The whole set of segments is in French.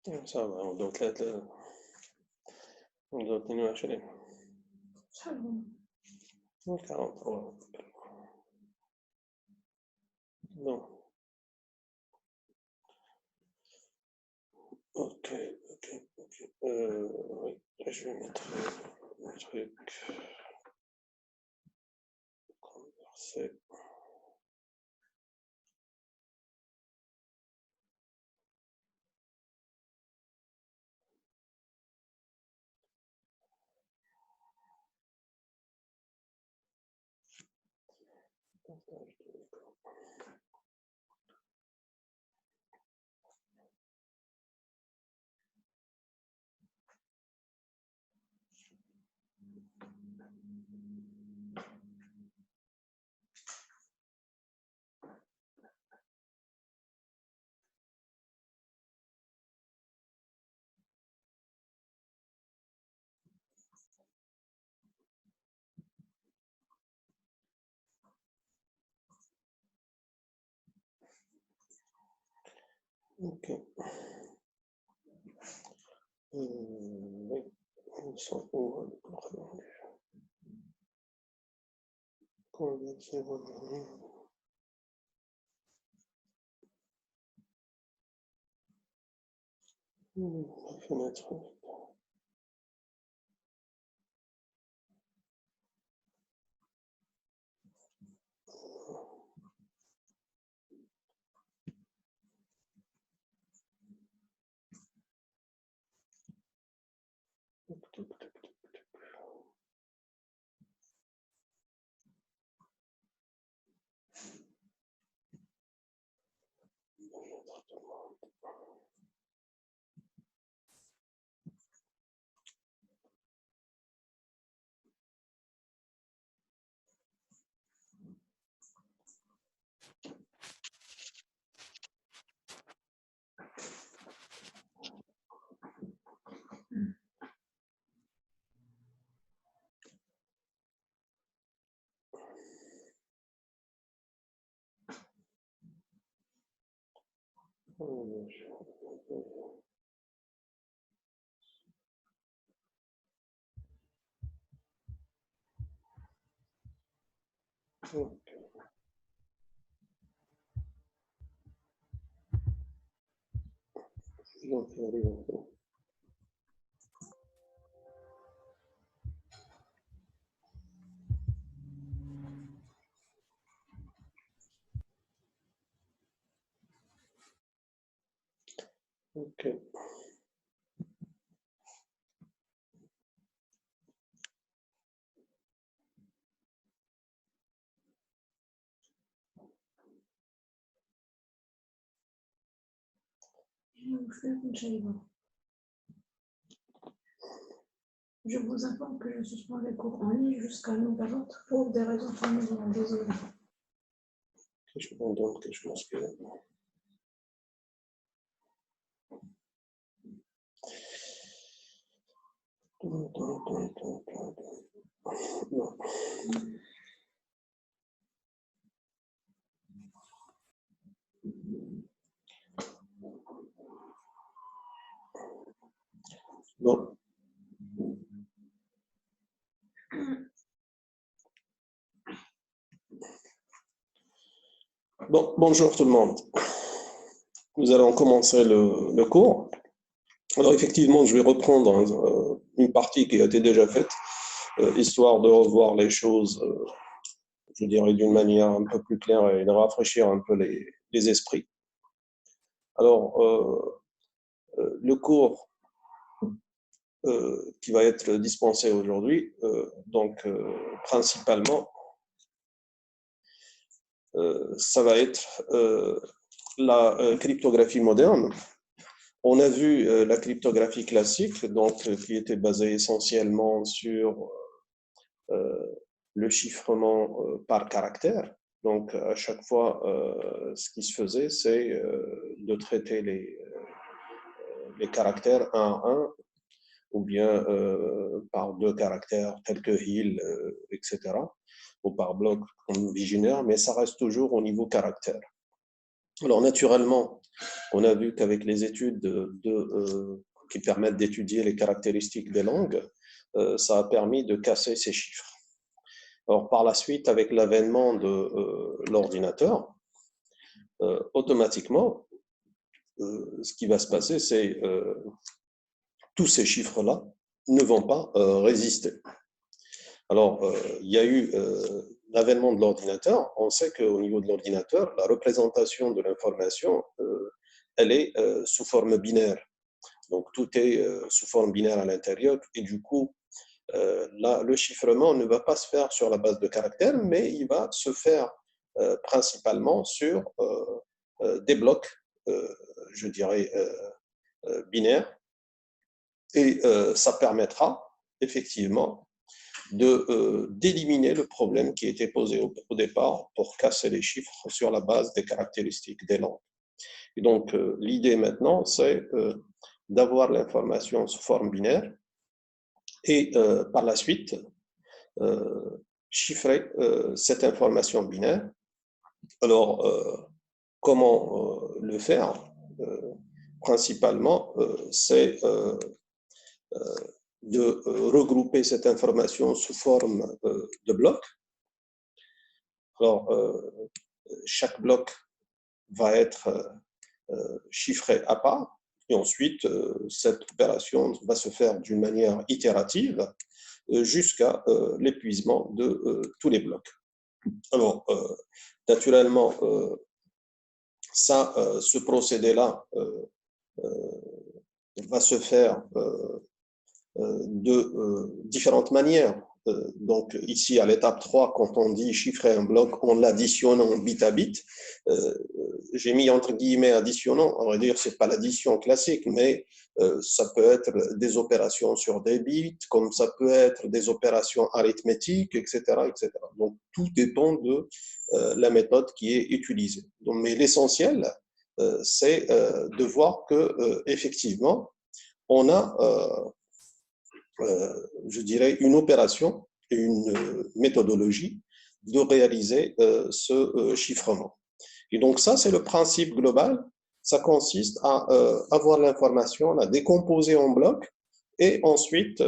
Ça va, on doit être 22. شحال 43. Non. Ok. Oui, je vais mettre le truc. Converser. Ok. Oui, ils sont où? Converser. La fenêtre. Ok. Je vous informe que je suspends les cours en ligne jusqu'à nouvel ordre pour des raisons familiales. Désolée. Je me demande quelque chose que. Non. Bon. Bon, bonjour tout le monde. Nous allons commencer le cours. Alors effectivement, je vais reprendre une partie qui a été déjà faite, histoire de revoir les choses, je dirais, d'une manière un peu plus claire et de rafraîchir un peu les esprits. Alors, le cours qui va être dispensé aujourd'hui, donc principalement, ça va être la cryptographie moderne. On a vu la cryptographie classique, donc qui était basée essentiellement sur le chiffrement par caractère. Donc, à chaque fois, ce qui se faisait, c'est de traiter les caractères un à un, ou bien par deux caractères tels que heal, etc., ou par bloc comme binaire, mais ça reste toujours au niveau caractère. Alors, naturellement, on a vu qu'avec les études qui permettent d'étudier les caractéristiques des langues, ça a permis de casser ces chiffres. Alors, par la suite, avec l'avènement de l'ordinateur, automatiquement, ce qui va se passer, c'est tous ces chiffres-là ne vont pas résister. Alors, il y a eu l'avènement de l'ordinateur. On sait qu'au niveau de l'ordinateur, la représentation de l'information, elle est sous forme binaire. Donc, tout est sous forme binaire à l'intérieur. Et du coup, là, le chiffrement ne va pas se faire sur la base de caractères, mais il va se faire principalement sur des blocs, je dirais, binaires. Et ça permettra effectivement d'éliminer le problème qui était posé au départ pour casser les chiffres sur la base des caractéristiques des langues. Et donc, l'idée maintenant, c'est d'avoir l'information sous forme binaire et par la suite, chiffrer cette information binaire. Alors, comment le faire principalement, c'est de regrouper cette information sous forme de blocs. Alors, chaque bloc va être chiffré à part, et ensuite, cette opération va se faire d'une manière itérative jusqu'à l'épuisement de tous les blocs. Alors, naturellement, ce procédé-là va se faire de différentes manières. Donc ici, à l'étape 3, quand on dit chiffrer un bloc en l'additionnant bit à bit, j'ai mis entre guillemets additionnant, on va dire c'est pas l'addition classique, mais ça peut être des opérations sur des bits, comme ça peut être des opérations arithmétiques, etc., etc. Donc tout dépend de la méthode qui est utilisée. Donc, mais l'essentiel, c'est de voir que effectivement, on a je dirais, une opération et une méthodologie de réaliser ce chiffrement. Et donc ça, c'est le principe global. Ça consiste à avoir l'information, la décomposer en blocs et ensuite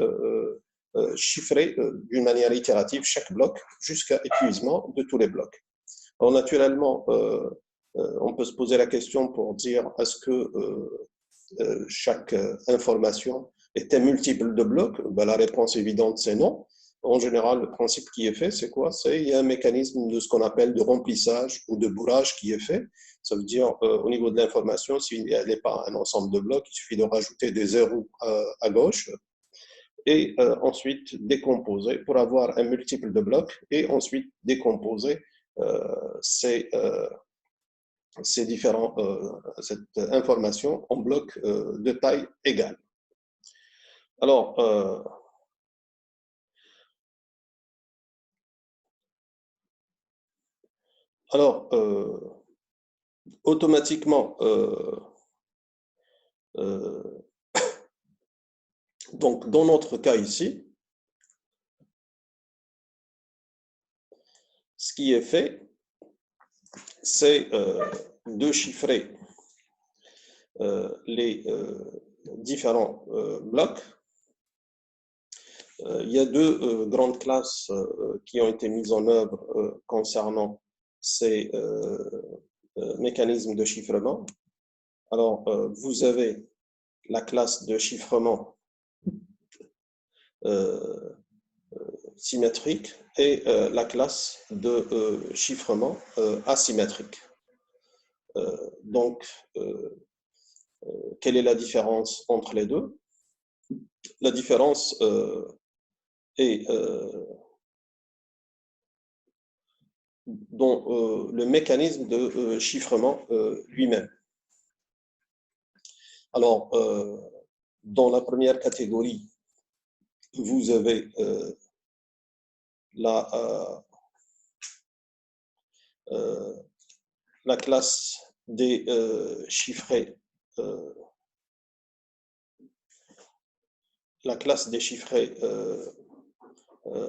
chiffrer d'une manière itérative chaque bloc jusqu'à épuisement de tous les blocs. Alors naturellement, on peut se poser la question pour dire est-ce que chaque information est un multiple de blocs? Ben, la réponse évidente, c'est non. En général, le principe qui est fait, c'est quoi? C'est il y a un mécanisme de ce qu'on appelle de remplissage ou de bourrage qui est fait. Ça veut dire, au niveau de l'information, si elle n'est pas un ensemble de blocs, il suffit de rajouter des zéros à gauche et ensuite décomposer pour avoir un multiple de blocs et ensuite décomposer ces cette information en blocs de taille égale. Alors, automatiquement, donc dans notre cas ici, ce qui est fait, c'est de chiffrer les différents blocs. Il y a deux grandes classes qui ont été mises en œuvre concernant ces mécanismes de chiffrement. Alors, vous avez la classe de chiffrement symétrique et la classe de chiffrement asymétrique. Donc, quelle est la différence entre les deux? La différence est dans le mécanisme de chiffrement lui-même. Alors, dans la première catégorie, vous avez la classe des chiffrés, la classe des chiffrés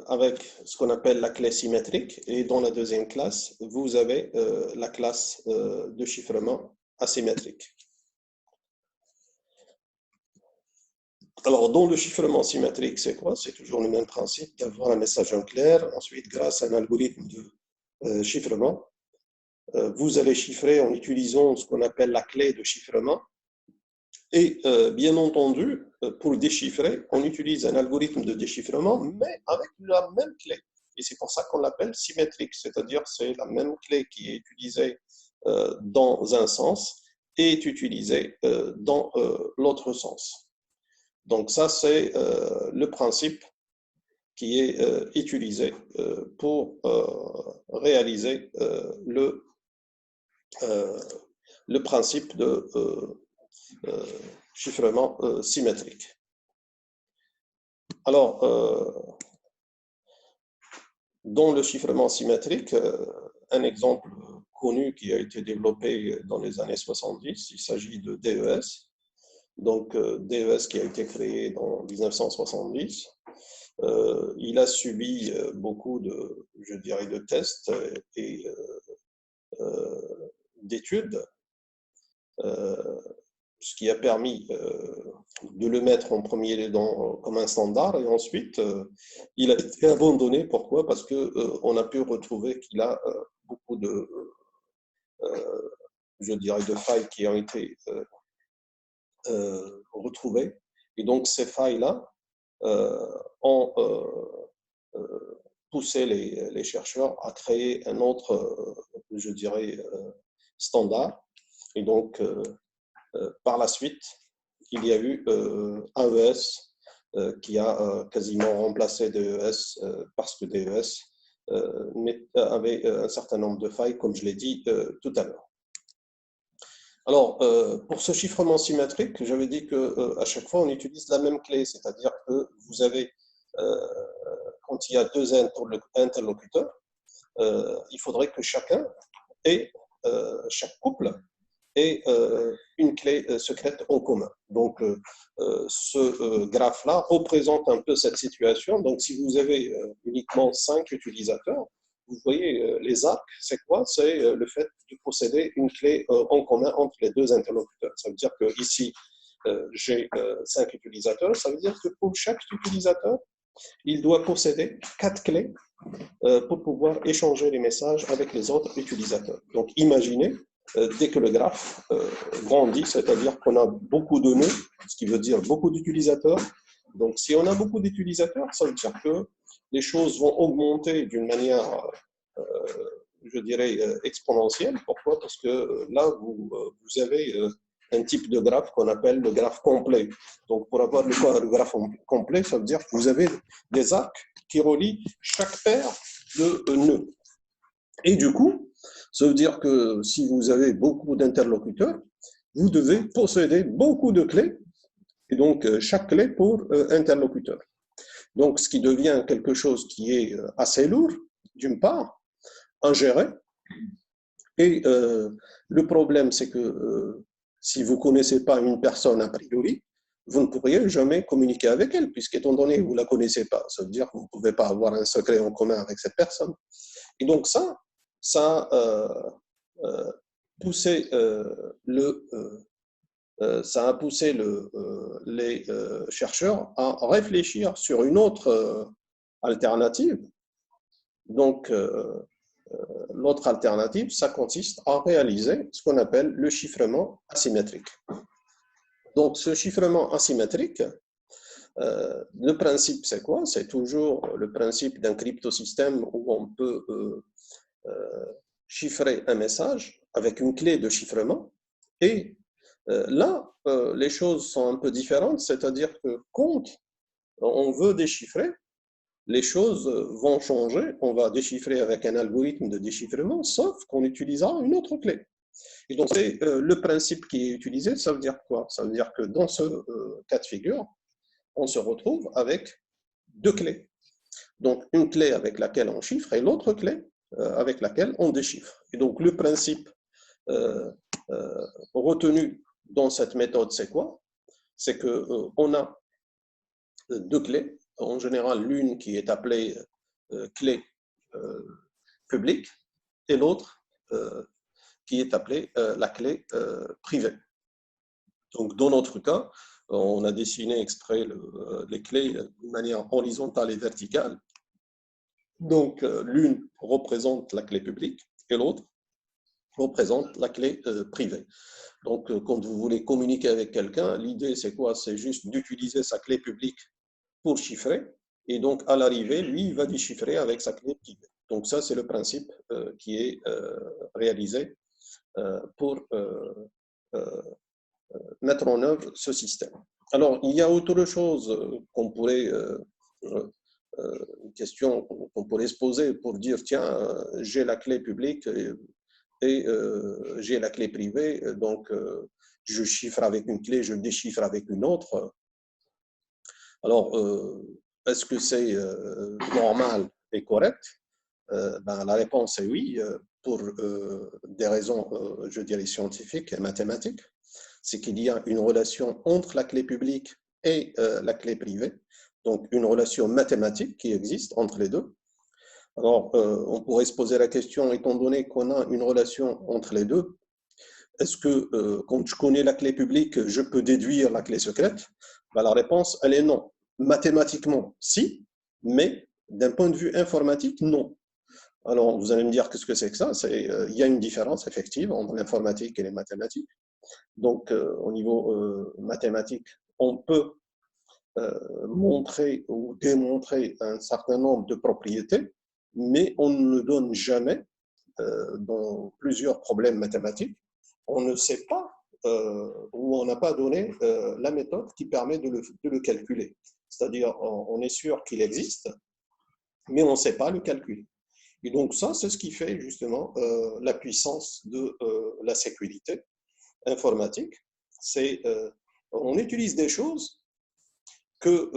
avec ce qu'on appelle la clé symétrique. Et dans la deuxième classe, vous avez la classe de chiffrement asymétrique. Alors, dans le chiffrement symétrique, c'est quoi? C'est toujours le même principe d'avoir un message en clair. Ensuite, grâce à un algorithme de chiffrement, vous allez chiffrer en utilisant ce qu'on appelle la clé de chiffrement. Et bien entendu, pour déchiffrer, on utilise un algorithme de déchiffrement, mais avec la même clé. Et c'est pour ça qu'on l'appelle symétrique, c'est-à-dire c'est la même clé qui est utilisée dans un sens et est utilisée dans l'autre sens. Donc ça, c'est le principe qui est utilisé pour réaliser le principe de chiffrement symétrique. Alors, dans le chiffrement symétrique, un exemple connu qui a été développé dans les années 70, il s'agit de DES. Donc, DES qui a été créé en 1970. Il a subi beaucoup de, je dirais, de tests et d'études, ce qui a permis de le mettre en premier comme un standard, et ensuite il a été abandonné. Pourquoi? Parce qu'on a pu retrouver qu'il a beaucoup de, je dirais, de failles qui ont été retrouvées, et donc ces failles-là ont poussé les chercheurs à créer un autre, je dirais, standard. Et donc, par la suite, il y a eu AES qui a quasiment remplacé DES parce que DES avait un certain nombre de failles, comme je l'ai dit tout à l'heure. Alors, pour ce chiffrement symétrique, j'avais dit qu'à chaque fois, on utilise la même clé, c'est-à-dire que vous avez, quand il y a deux interlocuteurs, il faudrait que chacun ait, chaque couple ait une clé secrète en commun. Donc, ce graphe-là représente un peu cette situation. Donc, si vous avez uniquement 5 utilisateurs, vous voyez, les arcs, c'est quoi? C'est le fait de posséder une clé en commun entre les deux interlocuteurs. Ça veut dire que ici, j'ai 5 utilisateurs. Ça veut dire que pour chaque utilisateur, il doit posséder 4 clés pour pouvoir échanger les messages avec les autres utilisateurs. Donc, imaginez, dès que le graphe grandit, c'est-à-dire qu'on a beaucoup de nœuds, ce qui veut dire beaucoup d'utilisateurs. Donc, si on a beaucoup d'utilisateurs, ça veut dire que les choses vont augmenter d'une manière, je dirais, exponentielle. Pourquoi? Parce que là, vous avez un type de graphe qu'on appelle le graphe complet. Donc, pour avoir le graphe complet, ça veut dire que vous avez des arcs qui relient chaque paire de nœuds. Et du coup, ça veut dire que si vous avez beaucoup d'interlocuteurs, vous devez posséder beaucoup de clés, et donc chaque clé pour interlocuteur. Donc, ce qui devient quelque chose qui est assez lourd, d'une part, à gérer. Et le problème, c'est que si vous ne connaissez pas une personne a priori, vous ne pourriez jamais communiquer avec elle, puisqu'étant donné que vous ne la connaissez pas, ça veut dire que vous ne pouvez pas avoir un secret en commun avec cette personne. Et donc ça a poussé les chercheurs à réfléchir sur une autre alternative. Donc, l'autre alternative, ça consiste à réaliser ce qu'on appelle le chiffrement asymétrique. Donc, ce chiffrement asymétrique, le principe, c'est quoi? C'est toujours le principe d'un cryptosystème où on peut chiffrer un message avec une clé de chiffrement. Et là, les choses sont un peu différentes, c'est-à-dire que quand on veut déchiffrer, les choses vont changer. On va déchiffrer avec un algorithme de déchiffrement, sauf qu'on utilisera une autre clé. Et donc, c'est le principe qui est utilisé. Ça veut dire quoi? Ça veut dire que dans ce cas de figure, on se retrouve avec deux clés. Donc, une clé avec laquelle on chiffre et l'autre clé avec laquelle on déchiffre. Et donc, le principe retenu dans cette méthode, c'est quoi? C'est qu'on a deux clés en général l'une qui est appelée clé publique et l'autre qui est appelée la clé privée. Donc, dans notre cas, on a dessiné exprès les clés de manière horizontale et verticale. Donc, l'une représente la clé publique et l'autre représente la clé privée. Donc, quand vous voulez communiquer avec quelqu'un, l'idée, c'est quoi? C'est juste d'utiliser sa clé publique pour chiffrer. Et donc, à l'arrivée, lui, il va déchiffrer avec sa clé privée. Donc, ça, c'est le principe qui est réalisé pour mettre en œuvre ce système. Alors, il y a autre chose qu'on pourrait, une question qu'on pourrait se poser pour dire, tiens, j'ai la clé publique et j'ai la clé privée, donc je chiffre avec une clé, je déchiffre avec une autre. Alors, est-ce que c'est normal et correct? Ben, la réponse est oui, pour des raisons, je dirais, scientifiques et mathématiques. C'est qu'il y a une relation entre la clé publique et la clé privée, donc une relation mathématique qui existe entre les deux. Alors, on pourrait se poser la question, étant donné qu'on a une relation entre les deux, est-ce que quand je connais la clé publique, je peux déduire la clé secrète? Ben, la réponse, elle est non. Mathématiquement, si, mais d'un point de vue informatique, non. Alors, vous allez me dire, qu'est-ce que c'est que ça? Il y a une différence effective entre l'informatique et les mathématiques. Donc, au niveau mathématique, on peut montrer ou démontrer un certain nombre de propriétés, mais on ne donne jamais, dans plusieurs problèmes mathématiques, on ne sait pas ou on n'a pas donné la méthode qui permet de le calculer. C'est-à-dire, on est sûr qu'il existe, mais on ne sait pas le calculer. Et donc ça, c'est ce qui fait justement la puissance de la sécurité informatique. C'est on utilise des choses que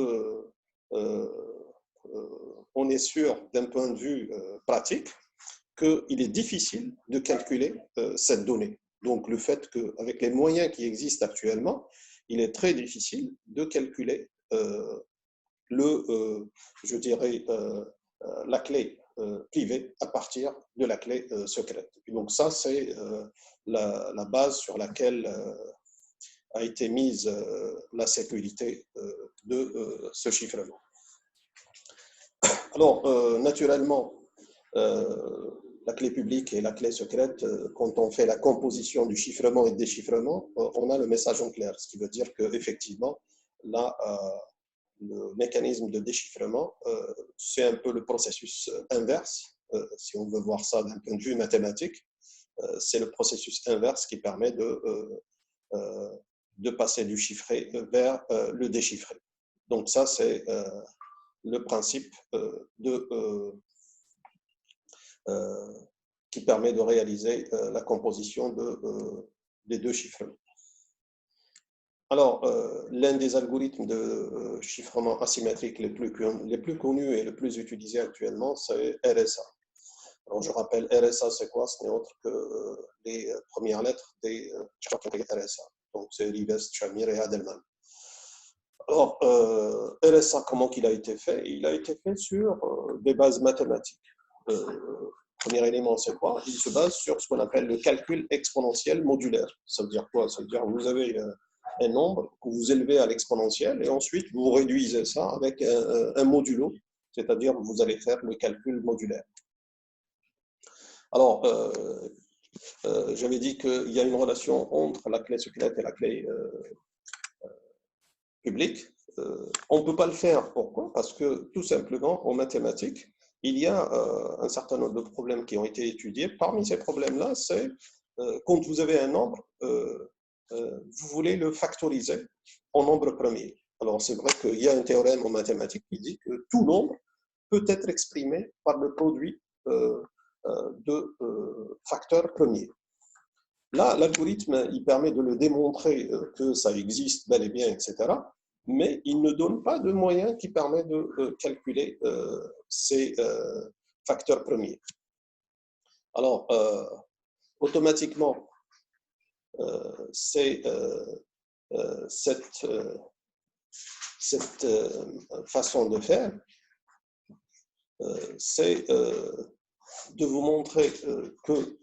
on est sûr d'un point de vue pratique qu'il est difficile de calculer cette donnée. Donc le fait qu'avec les moyens qui existent actuellement, il est très difficile de calculer je dirais, la clé privée à partir de la clé secrète. Et donc ça, c'est la base sur laquelle a été mise la sécurité de ce chiffrement. Alors, naturellement, la clé publique et la clé secrète, quand on fait la composition du chiffrement et du déchiffrement, on a le message en clair, ce qui veut dire qu'effectivement, là, le mécanisme de déchiffrement, c'est un peu le processus inverse, si on veut voir ça d'un point de vue mathématique, c'est le processus inverse qui permet de passer du chiffré vers le déchiffré. Donc ça, c'est le principe qui permet de réaliser la composition des deux chiffrements. Alors, l'un des algorithmes de chiffrement asymétrique les plus connus et les plus utilisés actuellement, c'est RSA. Alors, je rappelle, RSA, c'est quoi? Ce n'est autre que les premières lettres des RSA. Donc, c'est Rivest, Shamir et Adelman. Alors, RSA, comment il a été fait? Il a été fait sur des bases mathématiques. Premier élément, c'est quoi? Il se base sur ce qu'on appelle le calcul exponentiel modulaire. Ça veut dire quoi? Ça veut dire que vous avez un nombre que vous élevez à l'exponentielle et ensuite vous réduisez ça avec un modulo, c'est-à-dire que vous allez faire le calcul modulaire. Alors, j'avais dit qu'il y a une relation entre la clé secrète et la clé publique. On ne peut pas le faire. Pourquoi? Parce que tout simplement, en mathématiques, il y a un certain nombre de problèmes qui ont été étudiés. Parmi ces problèmes-là, c'est quand vous avez un nombre, vous voulez le factoriser en nombre premier. Alors, c'est vrai qu'il y a un théorème en mathématiques qui dit que tout nombre peut être exprimé par le produit de facteurs premiers. Là, l'algorithme, il permet de le démontrer que ça existe bel et bien, etc. Mais il ne donne pas de moyen qui permet de calculer ces facteurs premiers. Alors, automatiquement, c'est cette cette façon de faire, c'est de vous montrer que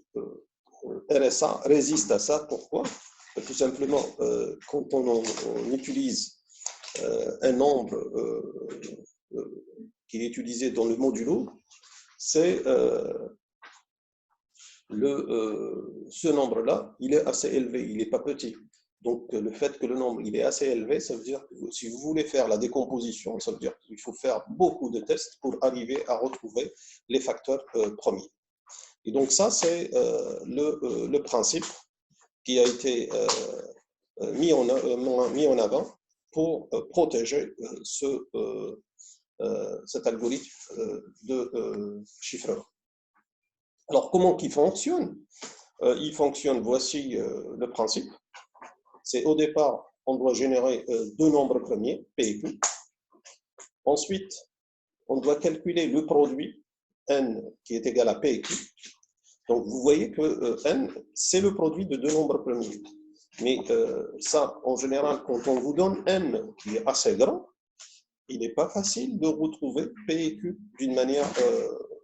RSA résiste à ça. Pourquoi? Tout simplement, quand on utilise un nombre qui est utilisé dans le modulo, c'est ce nombre-là, il est assez élevé, il n'est pas petit. Donc, le fait que le nombre il est assez élevé, ça veut dire que si vous voulez faire la décomposition, ça veut dire qu'il faut faire beaucoup de tests pour arriver à retrouver les facteurs premiers. Et donc, ça, c'est le principe qui a été mis en avant pour protéger cet algorithme de chiffrement. Alors, comment il fonctionne? Il fonctionne, voici le principe. C'est au départ, on doit générer deux nombres premiers, P et Q. Ensuite, on doit calculer le produit N qui est égal à P et Q. Donc, vous voyez que N, c'est le produit de deux nombres premiers. Mais ça, en général, quand on vous donne N qui est assez grand, il n'est pas facile de retrouver P et Q d'une manière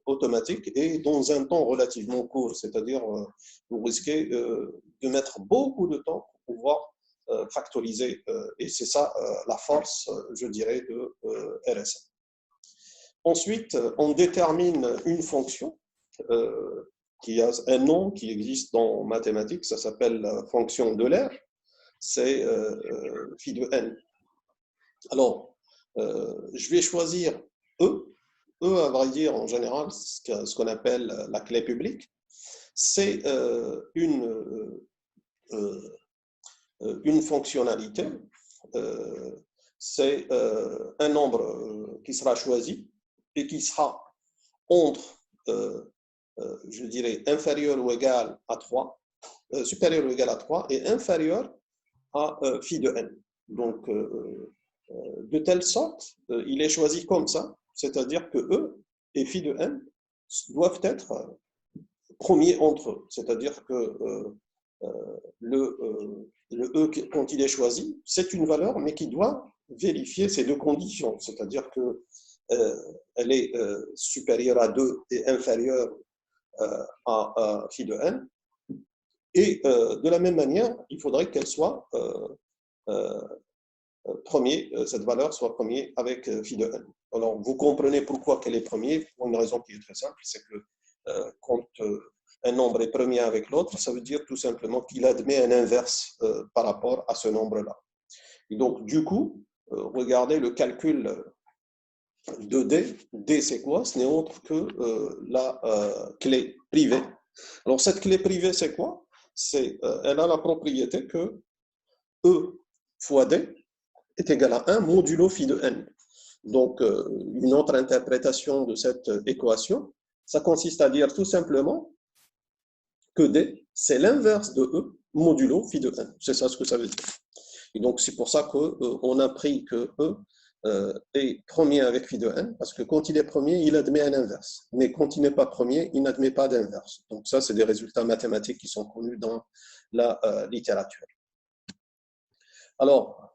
automatique et dans un temps relativement court. C'est-à-dire, vous risquez de mettre beaucoup de temps pour pouvoir factoriser. Et c'est ça la force, je dirais, de RSA. Ensuite, on détermine une fonction qui a un nom qui existe dans mathématiques, ça s'appelle la fonction d'Euler, c'est phi de n. Alors, je vais choisir E. E, à vrai dire, en général, ce qu'on appelle la clé publique, c'est une fonctionnalité, c'est un nombre qui sera choisi et qui sera entre, je dirais, inférieur ou égal à 3, supérieur ou égal à 3 et inférieur à phi de n. Donc, de telle sorte, il est choisi comme ça, c'est-à-dire que E et phi de n doivent être premiers entre eux. C'est-à-dire que le E, quand il est choisi, c'est une valeur, mais qui doit vérifier ces deux conditions. C'est-à-dire qu'elle est supérieure à 2 et inférieure à phi de n. Et de la même manière, il faudrait qu'elle soit cette valeur soit premier avec phi de n. Alors, vous comprenez pourquoi qu'elle est premier, pour une raison qui est très simple, c'est que quand un nombre est premier avec l'autre, ça veut dire tout simplement qu'il admet un inverse par rapport à ce nombre-là. Et donc, du coup, regardez le calcul de D. D, c'est quoi? Ce n'est autre que la clé privée. Alors, cette clé privée, c'est quoi? Elle a la propriété que E fois D est égal à 1 modulo phi de n. Donc, une autre interprétation de cette équation, ça consiste à dire tout simplement que D, c'est l'inverse de E modulo phi de n. C'est ça ce que ça veut dire. Et donc, c'est pour ça qu'on a pris que E est premier avec phi de n, parce que quand il est premier, il admet un inverse. Mais quand il n'est pas premier, il n'admet pas d'inverse. Donc, ça, c'est des résultats mathématiques qui sont connus dans la littérature. Alors,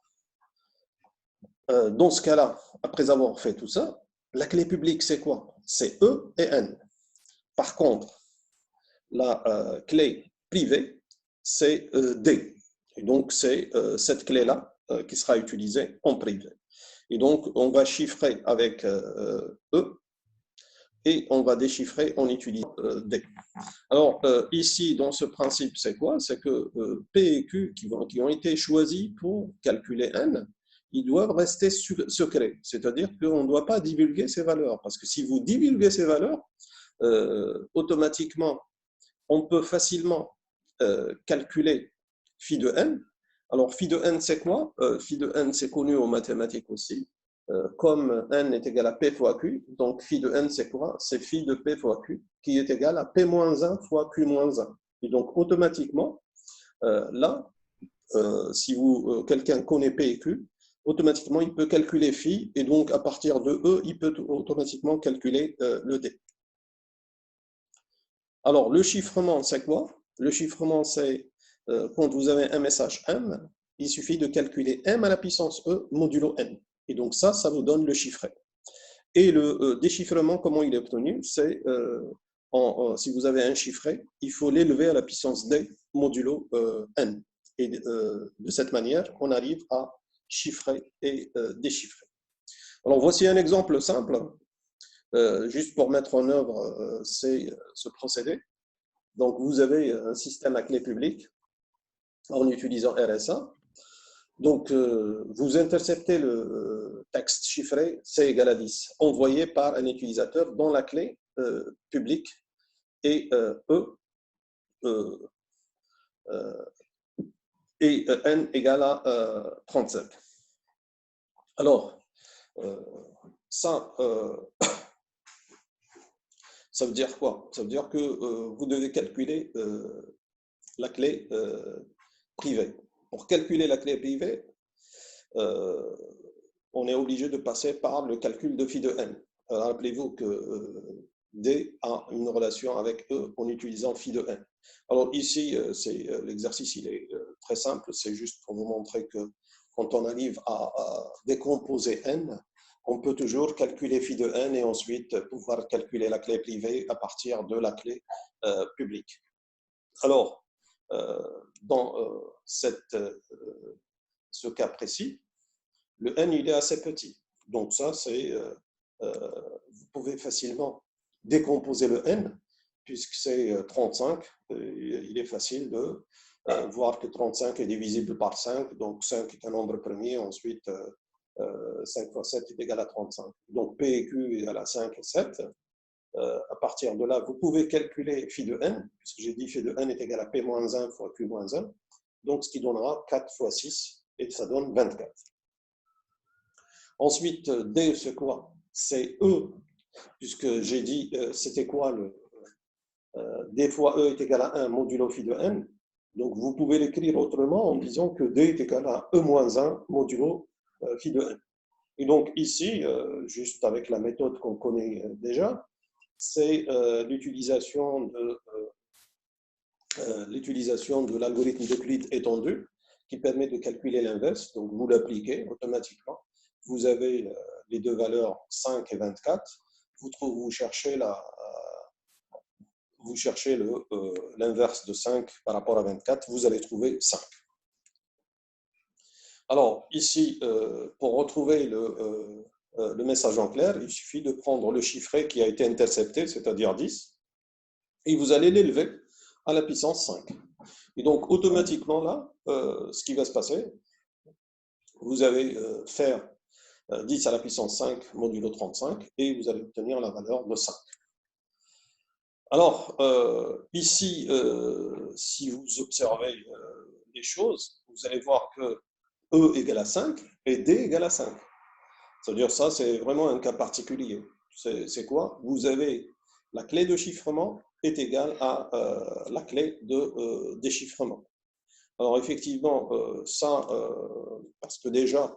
dans ce cas-là, après avoir fait tout ça, la clé publique, c'est quoi? C'est E et N. Par contre, la clé privée, c'est D. Et donc, c'est cette clé-là qui sera utilisée en privé. Et donc, on va chiffrer avec E et on va déchiffrer en utilisant D. Alors, ici, dans ce principe, c'est quoi? C'est que P et Q qui ont été choisis pour calculer N, ils doivent rester secrets. C'est-à-dire qu'on ne doit pas divulguer ces valeurs. Parce que si vous divulguez ces valeurs, automatiquement, on peut facilement calculer phi de n. Alors, phi de n, c'est quoi? Phi de n, c'est connu en mathématiques aussi. Comme n est égal à p fois q, donc phi de n, c'est quoi? C'est phi de p fois q, qui est égal à p-1 fois q-1. Et donc, automatiquement, là, si quelqu'un connaît p et q, automatiquement, il peut calculer phi, et donc, à partir de E, il peut automatiquement calculer le D. Alors, le chiffrement, c'est quoi? Le chiffrement, c'est quand vous avez un message M, il suffit de calculer M à la puissance E modulo N. Et donc ça vous donne le chiffré. Et le déchiffrement, comment il est obtenu? C'est, si vous avez un chiffré, il faut l'élever à la puissance d modulo n. Et de cette manière, on arrive à chiffrer et déchiffrer. Alors, voici un exemple simple, juste pour mettre en œuvre ce procédé. Donc, vous avez un système à clé publique en utilisant RSA. Donc, vous interceptez le texte chiffré C égale à 10, envoyé par un utilisateur dont la clé publique est et n égale à 35. Alors, ça veut dire quoi? Ça veut dire que vous devez calculer la clé privée. Pour calculer la clé privée, on est obligé de passer par le calcul de phi de n. Rappelez-vous que D a une relation avec E en utilisant phi de n. Alors ici, l'exercice il est très simple, c'est juste pour vous montrer que quand on arrive à décomposer n, on peut toujours calculer phi de n et ensuite pouvoir calculer la clé privée à partir de la clé publique. Alors, dans ce cas précis, le n il est assez petit. Donc ça, vous pouvez facilement décomposer le n, puisque c'est 35. Il est facile de voir que 35 est divisible par 5, donc 5 est un nombre premier, ensuite 5 fois 7 est égal à 35. Donc P et Q est égal à 5 et 7. À partir de là, vous pouvez calculer phi de n, puisque j'ai dit phi de n est égal à P-1 fois Q-1, donc ce qui donnera 4 fois 6, et ça donne 24. Ensuite, D, c'est quoi? C'est E, puisque j'ai dit, c'était quoi D fois E est égal à 1 modulo phi de n. Donc, vous pouvez l'écrire autrement en disant que D est égal à E-1 modulo phi de n. Et donc, ici, juste avec la méthode qu'on connaît déjà, c'est l'utilisation de l'algorithme d'Euclide étendu qui permet de calculer l'inverse. Donc, vous l'appliquez automatiquement. Vous avez les deux valeurs 5 et 24. Vous cherchez l'inverse de 5 par rapport à 24. Vous allez trouver 5. Alors, ici, pour retrouver le message en clair, il suffit de prendre le chiffré qui a été intercepté, c'est-à-dire 10, et vous allez l'élever à la puissance 5. Et donc, automatiquement, là, ce qui va se passer, vous allez faire 10 à la puissance 5 modulo 35, et vous allez obtenir la valeur de 5. Alors, ici, si vous observez les choses, vous allez voir que E égale à 5 et D égale à 5. C'est-à-dire ça, c'est vraiment un cas particulier. C'est quoi? Vous avez la clé de chiffrement est égale à la clé de déchiffrement. Alors effectivement, parce que déjà,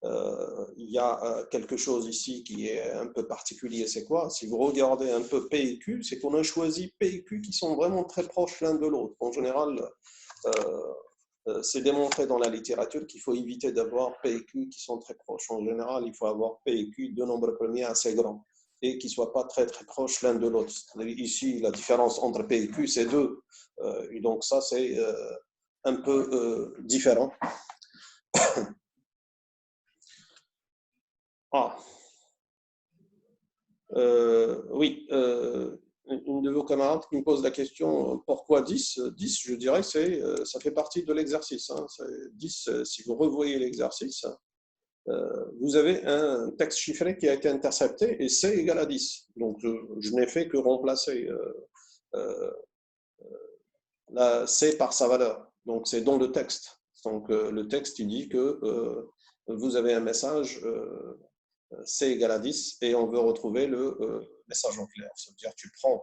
il y a quelque chose ici qui est un peu particulier, c'est quoi? Si vous regardez un peu P et Q, c'est qu'on a choisi P et Q qui sont vraiment très proches l'un de l'autre. En général, c'est démontré dans la littérature qu'il faut éviter d'avoir P et Q qui sont très proches. En général, il faut avoir P et Q, deux nombres premiers assez grands, et qui ne soient pas très très proches l'un de l'autre. Ici, la différence entre P et Q, c'est 2. Et donc ça, c'est un peu différent. Oui, une de vos camarades qui me pose la question pourquoi 10? 10, je dirais, ça fait partie de l'exercice. 10, si vous revoyez l'exercice, vous avez un texte chiffré qui a été intercepté et C égale à 10. Donc, je n'ai fait que remplacer la C par sa valeur. Donc, c'est dans le texte. Donc, le texte, il dit que vous avez un message C égale à 10 et on veut retrouver le message en clair. C'est-à-dire tu prends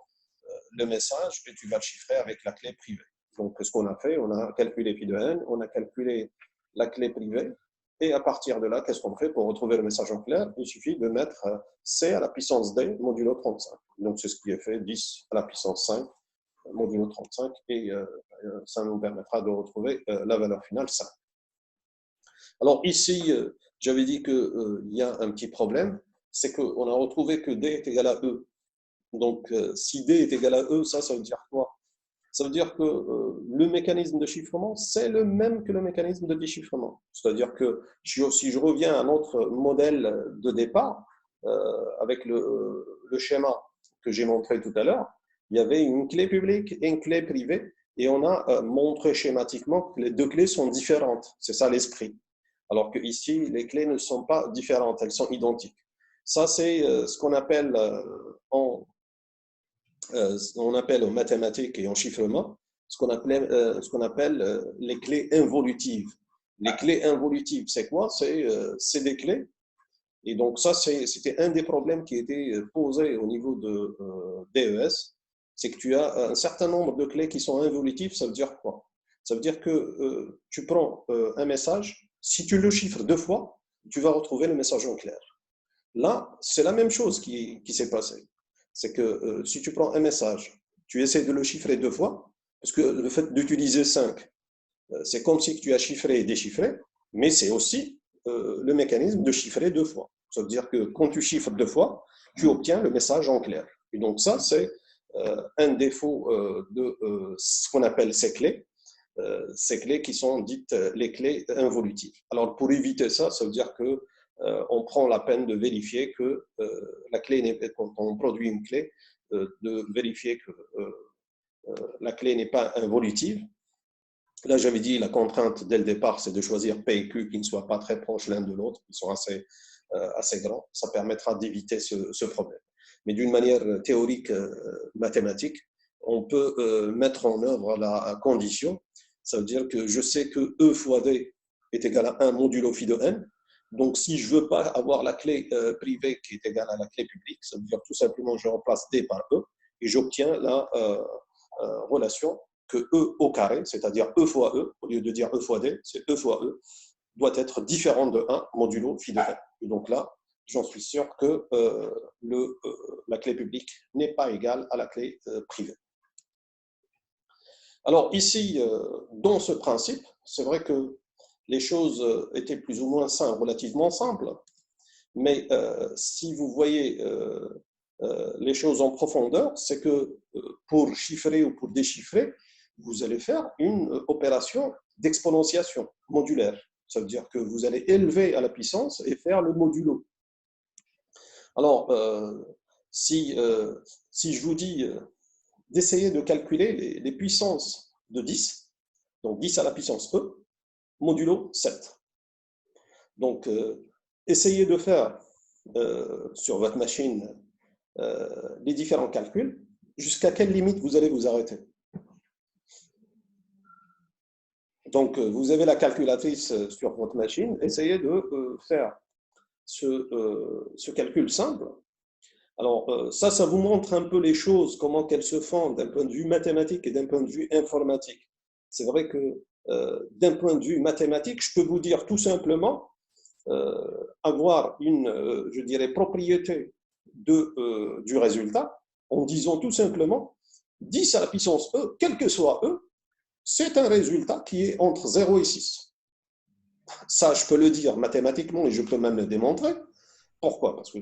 le message et tu vas le chiffrer avec la clé privée. Donc, ce qu'on a fait, on a calculé phi de n, on a calculé la clé privée, et à partir de là, qu'est-ce qu'on fait pour retrouver le message en clair? Il suffit de mettre C à la puissance D modulo 35. Donc, c'est ce qui est fait, 10 à la puissance 5 modulo 35, et ça nous permettra de retrouver la valeur finale 5. Alors ici, j'avais dit qu'il y a un petit problème, c'est qu'on a retrouvé que D est égal à E. Donc, si D est égal à E, ça veut dire quoi? Ça veut dire que le mécanisme de chiffrement, c'est le même que le mécanisme de déchiffrement. C'est-à-dire que si je reviens à notre modèle de départ, avec le schéma que j'ai montré tout à l'heure, il y avait une clé publique et une clé privée, et on a montré schématiquement que les deux clés sont différentes. C'est ça l'esprit. Alors qu'ici, les clés ne sont pas différentes, elles sont identiques. Ça, c'est ce qu'on appelle on appelle en mathématiques et en chiffrement ce qu'on appelle les clés involutives. Les clés involutives, c'est quoi? C'est des clés. Et donc ça, c'était un des problèmes qui était posé au niveau de DES, c'est que tu as un certain nombre de clés qui sont involutives. Ça veut dire quoi? Ça veut dire que tu prends un message, si tu le chiffres deux fois, tu vas retrouver le message en clair. Là, c'est la même chose qui s'est passée. C'est que si tu prends un message, tu essaies de le chiffrer deux fois, parce que le fait d'utiliser 5, c'est comme si tu as chiffré et déchiffré, mais c'est aussi le mécanisme de chiffrer deux fois. Ça veut dire que quand tu chiffres deux fois, tu obtiens le message en clair. Et donc ça, c'est un défaut de ce qu'on appelle ces clés qui sont dites les clés involutives. Alors pour éviter ça, ça veut dire que on prend la peine de vérifier que la clé n'est pas, quand on produit une clé, de vérifier que la clé n'est pas involutive. Là, j'avais dit la contrainte dès le départ, c'est de choisir P et Q qui ne soient pas très proches l'un de l'autre, qui sont assez grands. Ça permettra d'éviter ce problème. Mais d'une manière théorique, mathématique, on peut mettre en œuvre la condition. Ça veut dire que je sais que E fois D est égal à 1 modulo phi de n. Donc, si je ne veux pas avoir la clé privée qui est égale à la clé publique, ça veut dire tout simplement que je remplace D par E et j'obtiens la relation que E au carré, c'est-à-dire E fois E, au lieu de dire E fois D, c'est E fois E, doit être différent de 1 modulo phi de n. Et donc là, j'en suis sûr que la clé publique n'est pas égale à la clé privée. Alors ici, dans ce principe, c'est vrai que les choses étaient plus ou moins relativement simples, mais si vous voyez les choses en profondeur, c'est que pour chiffrer ou pour déchiffrer, vous allez faire une opération d'exponentiation modulaire. Ça veut dire que vous allez élever à la puissance et faire le modulo. Alors, si je vous dis d'essayer de calculer les puissances de 10, donc 10 à la puissance E, modulo 7. Donc, essayez de faire sur votre machine les différents calculs. Jusqu'à quelle limite vous allez vous arrêter? Donc, vous avez la calculatrice sur votre machine. Essayez de faire ce calcul simple. Alors, ça vous montre un peu les choses, comment qu'elles se font d'un point de vue mathématique et d'un point de vue informatique. C'est vrai que d'un point de vue mathématique, je peux vous dire tout simplement avoir une, je dirais, propriété du résultat en disant tout simplement 10 à la puissance E, quel que soit E, c'est un résultat qui est entre 0 et 6. Ça, je peux le dire mathématiquement et je peux même le démontrer. Pourquoi? Parce que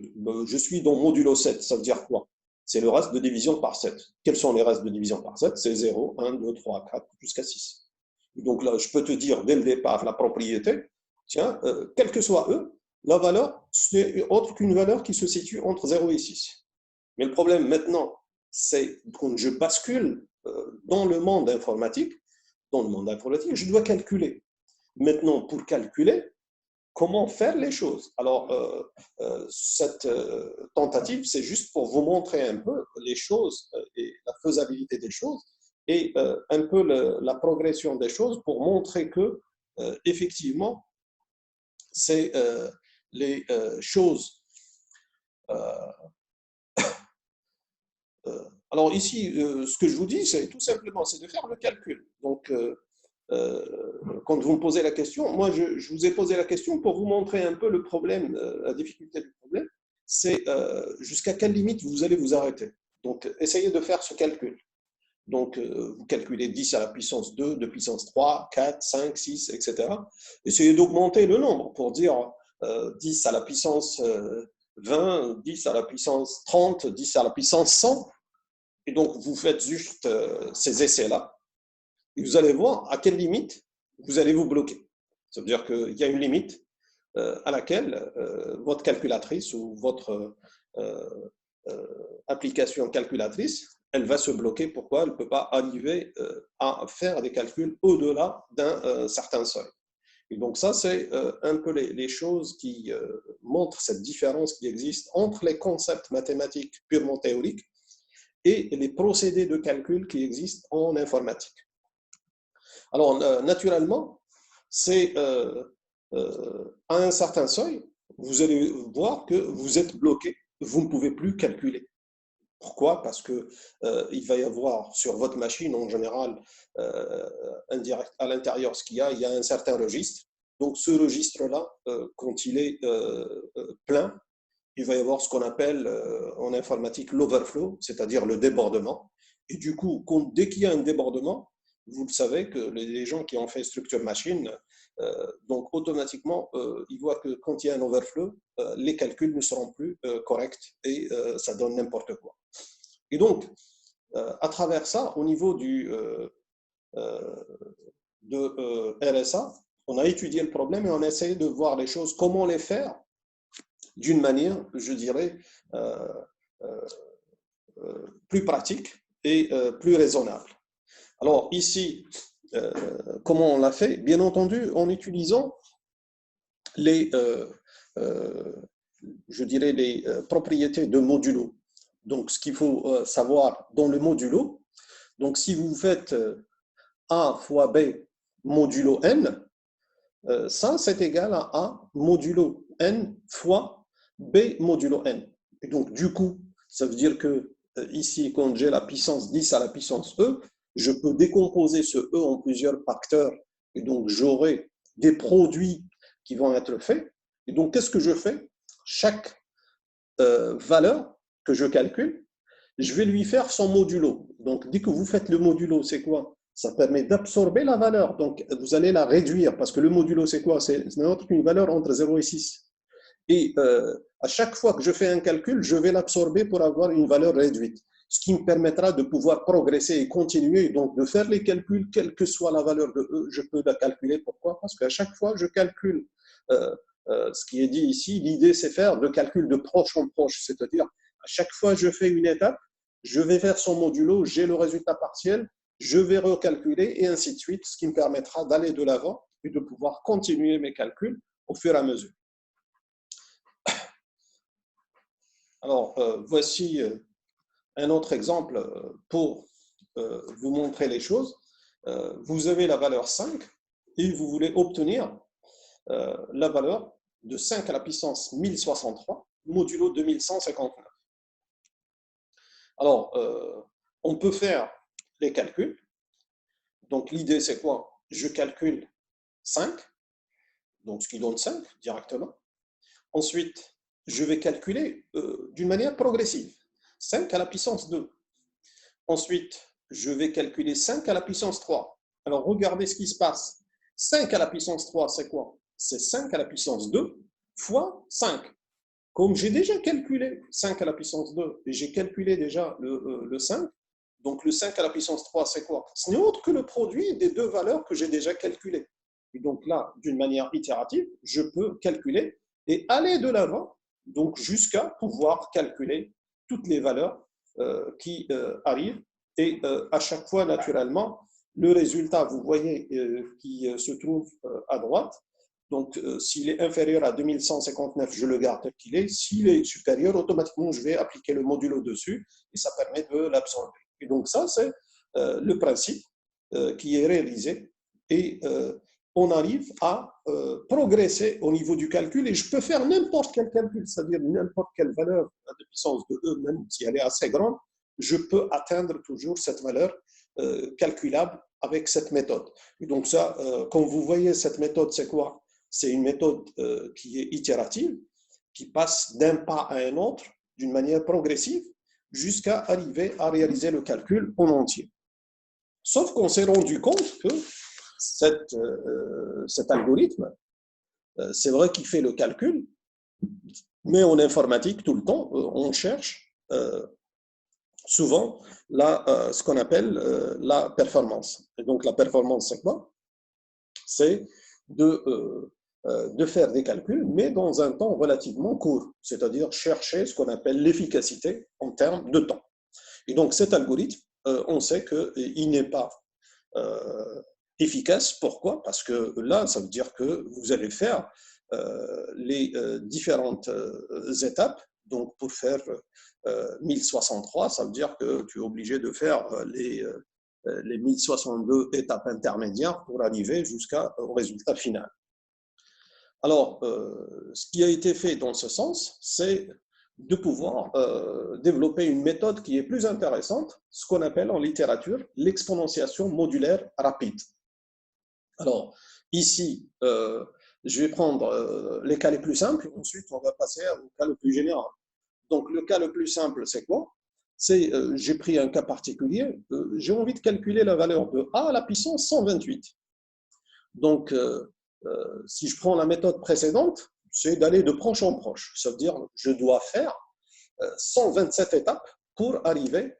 je suis dans modulo 7. Ça veut dire quoi? C'est le reste de division par 7. Quels sont les restes de division par 7? C'est 0, 1, 2, 3, 4, jusqu'à 6. Donc là, je peux te dire dès le départ la propriété. Tiens, quel que soit E, la valeur, c'est autre qu'une valeur qui se situe entre 0 et 6. Mais le problème maintenant, c'est quand je bascule dans le monde informatique, je dois calculer. Maintenant, pour calculer, comment faire les choses? Alors, cette tentative, c'est juste pour vous montrer un peu les choses et la faisabilité des choses et un peu la progression des choses pour montrer que, effectivement, c'est les choses. Alors ici, ce que je vous dis, c'est tout simplement, c'est de faire le calcul. Donc, quand vous me posez la question, moi, je vous ai posé la question pour vous montrer un peu le problème, la difficulté du problème, c'est jusqu'à quelle limite vous allez vous arrêter. Donc, essayez de faire ce calcul. Donc, vous calculez 10 à la puissance 2, de puissance 3, 4, 5, 6, etc. Essayez d'augmenter le nombre pour dire 10 à la puissance 20, 10 à la puissance 30, 10 à la puissance 100. Et donc, vous faites juste ces essais-là. Et vous allez voir à quelle limite vous allez vous bloquer. Ça veut dire qu'il y a une limite à laquelle votre calculatrice ou votre application calculatrice, elle va se bloquer. Pourquoi? Elle ne peut pas arriver à faire des calculs au-delà d'un certain seuil. Et donc ça, c'est un peu les choses qui montrent cette différence qui existe entre les concepts mathématiques purement théoriques et les procédés de calcul qui existent en informatique. Alors, naturellement, c'est à un certain seuil, vous allez voir que vous êtes bloqué, vous ne pouvez plus calculer. Pourquoi? Parce que il va y avoir sur votre machine en général à l'intérieur ce qu'il y a un certain registre. Donc ce registre-là, quand il est plein, il va y avoir ce qu'on appelle en informatique l'overflow, c'est-à-dire le débordement. Et du coup, dès qu'il y a un débordement, vous le savez que les gens qui ont fait structure machine, donc automatiquement, ils voient que quand il y a un overflow, les calculs ne seront plus corrects et ça donne n'importe quoi. Et donc, à travers ça, au niveau de RSA, on a étudié le problème et on a essayé de voir les choses, comment les faire d'une manière, je dirais, plus pratique et plus raisonnable. Alors ici, comment on l'a fait? Bien entendu, en utilisant les, je dirais, les propriétés de modulo. Donc, ce qu'il faut savoir dans le modulo, donc si vous faites A fois B modulo n, ça c'est égal à A modulo n fois B modulo n. Et donc, du coup, ça veut dire que ici, quand j'ai la puissance 10 à la puissance E, je peux décomposer ce E en plusieurs facteurs. Et donc, j'aurai des produits qui vont être faits. Et donc, qu'est-ce que je fais? Chaque valeur que je calcule, je vais lui faire son modulo. Donc, dès que vous faites le modulo, c'est quoi? Ça permet d'absorber la valeur. Donc, vous allez la réduire parce que le modulo, c'est quoi? C'est une valeur entre 0 et 6. Et à chaque fois que je fais un calcul, je vais l'absorber pour avoir une valeur réduite, ce qui me permettra de pouvoir progresser et continuer, donc de faire les calculs, quelle que soit la valeur de E, je peux la calculer. Pourquoi? Parce qu'à chaque fois, je calcule ce qui est dit ici. L'idée, c'est faire le calcul de proche en proche, c'est-à-dire à chaque fois que je fais une étape, je vais faire son modulo, j'ai le résultat partiel, je vais recalculer et ainsi de suite, ce qui me permettra d'aller de l'avant et de pouvoir continuer mes calculs au fur et à mesure. Alors, voici un autre exemple pour vous montrer les choses. Vous avez la valeur 5 et vous voulez obtenir la valeur de 5 à la puissance 1063 modulo 2159. Alors, on peut faire les calculs. Donc, l'idée, c'est quoi? Je calcule 5, donc ce qui donne 5 directement. Ensuite, je vais calculer d'une manière progressive. 5 à la puissance 2. Ensuite, je vais calculer 5 à la puissance 3. Alors, regardez ce qui se passe. 5 à la puissance 3, c'est quoi? C'est 5 à la puissance 2 fois 5. Comme j'ai déjà calculé 5 à la puissance 2 et j'ai calculé déjà le 5, donc le 5 à la puissance 3, c'est quoi? Ce n'est autre que le produit des deux valeurs que j'ai déjà calculées. Et donc là, d'une manière itérative, je peux calculer et aller de l'avant, donc jusqu'à pouvoir calculer toutes les valeurs qui arrivent. Et à chaque fois, naturellement, le résultat, vous voyez, qui se trouve à droite. Donc, s'il est inférieur à 2159, je le garde tel qu'il est. S'il est supérieur, automatiquement, je vais appliquer le modulo dessus et ça permet de l'absorber. Et donc, ça, c'est le principe qui est réalisé. Et on arrive à progresser au niveau du calcul et je peux faire n'importe quel calcul, c'est-à-dire n'importe quelle valeur de puissance de E, même si elle est assez grande, je peux atteindre toujours cette valeur calculable avec cette méthode. Et donc ça, comme vous voyez, cette méthode, c'est quoi? C'est une méthode qui est itérative, qui passe d'un pas à un autre d'une manière progressive jusqu'à arriver à réaliser le calcul en entier. Sauf qu'on s'est rendu compte que cet algorithme, C'est vrai qu'il fait le calcul, mais en informatique, tout le temps, on cherche souvent ce qu'on appelle la performance. Et donc, la performance, c'est quoi? C'est de faire des calculs, mais dans un temps relativement court, c'est-à-dire chercher ce qu'on appelle l'efficacité en termes de temps. Et donc, cet algorithme, on sait qu'il n'est pas efficace. Pourquoi? Parce que là, ça veut dire que vous allez faire les différentes étapes. Donc, pour faire 1063, ça veut dire que tu es obligé de faire les 1062 étapes intermédiaires pour arriver jusqu'au résultat final. Alors, ce qui a été fait dans ce sens, c'est de pouvoir développer une méthode qui est plus intéressante, ce qu'on appelle en littérature l'exponentiation modulaire rapide. Alors, ici, je vais prendre les cas les plus simples, ensuite on va passer au cas le plus général. Donc, le cas le plus simple, c'est quoi? C'est, j'ai pris un cas particulier, j'ai envie de calculer la valeur de a à la puissance 128. Donc, si je prends la méthode précédente, c'est d'aller de proche en proche. Ça veut dire que je dois faire 127 étapes pour arriver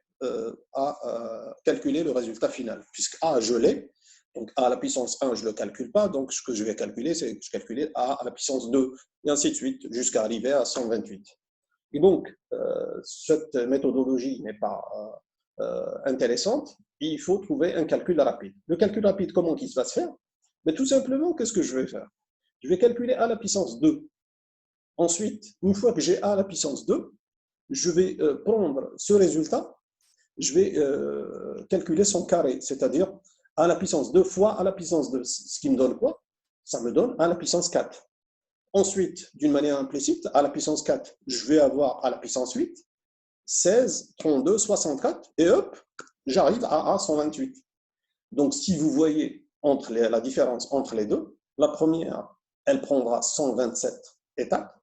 à calculer le résultat final. Puisque A, je l'ai, donc A à la puissance 1, je ne le calcule pas, donc ce que je vais calculer, c'est que je calcule A à la puissance 2, et ainsi de suite, jusqu'à arriver à 128. Et donc, cette méthodologie n'est pas intéressante, il faut trouver un calcul rapide. Le calcul rapide, comment il va se faire? Mais tout simplement, qu'est-ce que je vais faire? Je vais calculer A à la puissance 2. Ensuite, une fois que j'ai A à la puissance 2, je vais prendre ce résultat, je vais calculer son carré, c'est-à-dire A à la puissance 2 fois A à la puissance 2. Ce qui me donne quoi? Ça me donne A à la puissance 4. Ensuite, d'une manière implicite, à la puissance 4, je vais avoir à la puissance 8, 16, 32, 64, et hop, j'arrive à 128. Donc, si vous voyez la différence entre les deux, la première, elle prendra 127 étapes.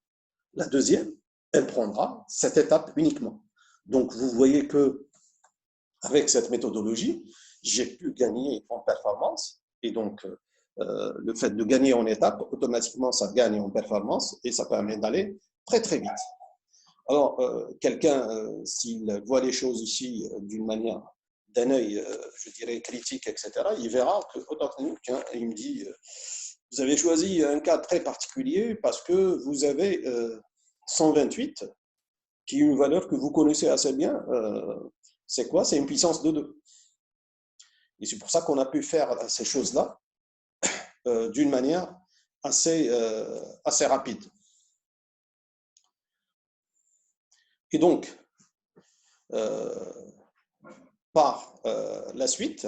La deuxième, elle prendra 7 étapes uniquement. Donc, vous voyez que avec cette méthodologie, j'ai pu gagner en performance. Et donc, le fait de gagner en étapes, automatiquement, ça gagne en performance et ça permet d'aller très, très vite. Alors, quelqu'un, s'il voit les choses ici d'une manière, d'un œil, je dirais, critique, etc., il verra que, tiens, il me dit, vous avez choisi un cas très particulier parce que vous avez 128, qui est une valeur que vous connaissez assez bien. C'est quoi? C'est une puissance de 2. Et c'est pour ça qu'on a pu faire ces choses-là d'une manière assez rapide. Et donc, par la suite,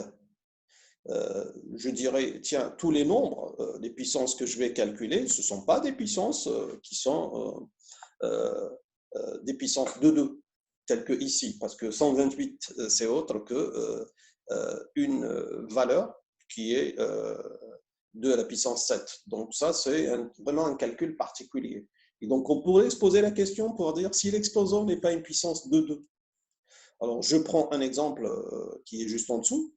je dirais, tiens, tous les nombres, les puissances que je vais calculer, ce ne sont pas des puissances qui sont des puissances de 2, telles que ici, parce que 128, c'est autre que une valeur qui est 2 à la puissance 7. Donc ça, c'est vraiment un calcul particulier. Et donc, on pourrait se poser la question pour dire si l'exposant n'est pas une puissance de 2. Alors, je prends un exemple qui est juste en dessous,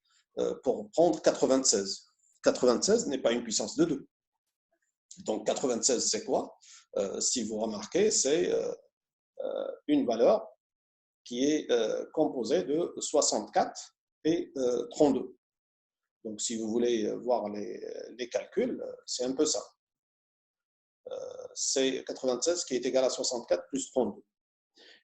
pour prendre 96. 96 n'est pas une puissance de 2. Donc, 96, c'est quoi? Si vous remarquez, c'est une valeur qui est composée de 64 et 32. Donc, si vous voulez voir les calculs, c'est un peu ça. C'est 96 qui est égal à 64 plus 32.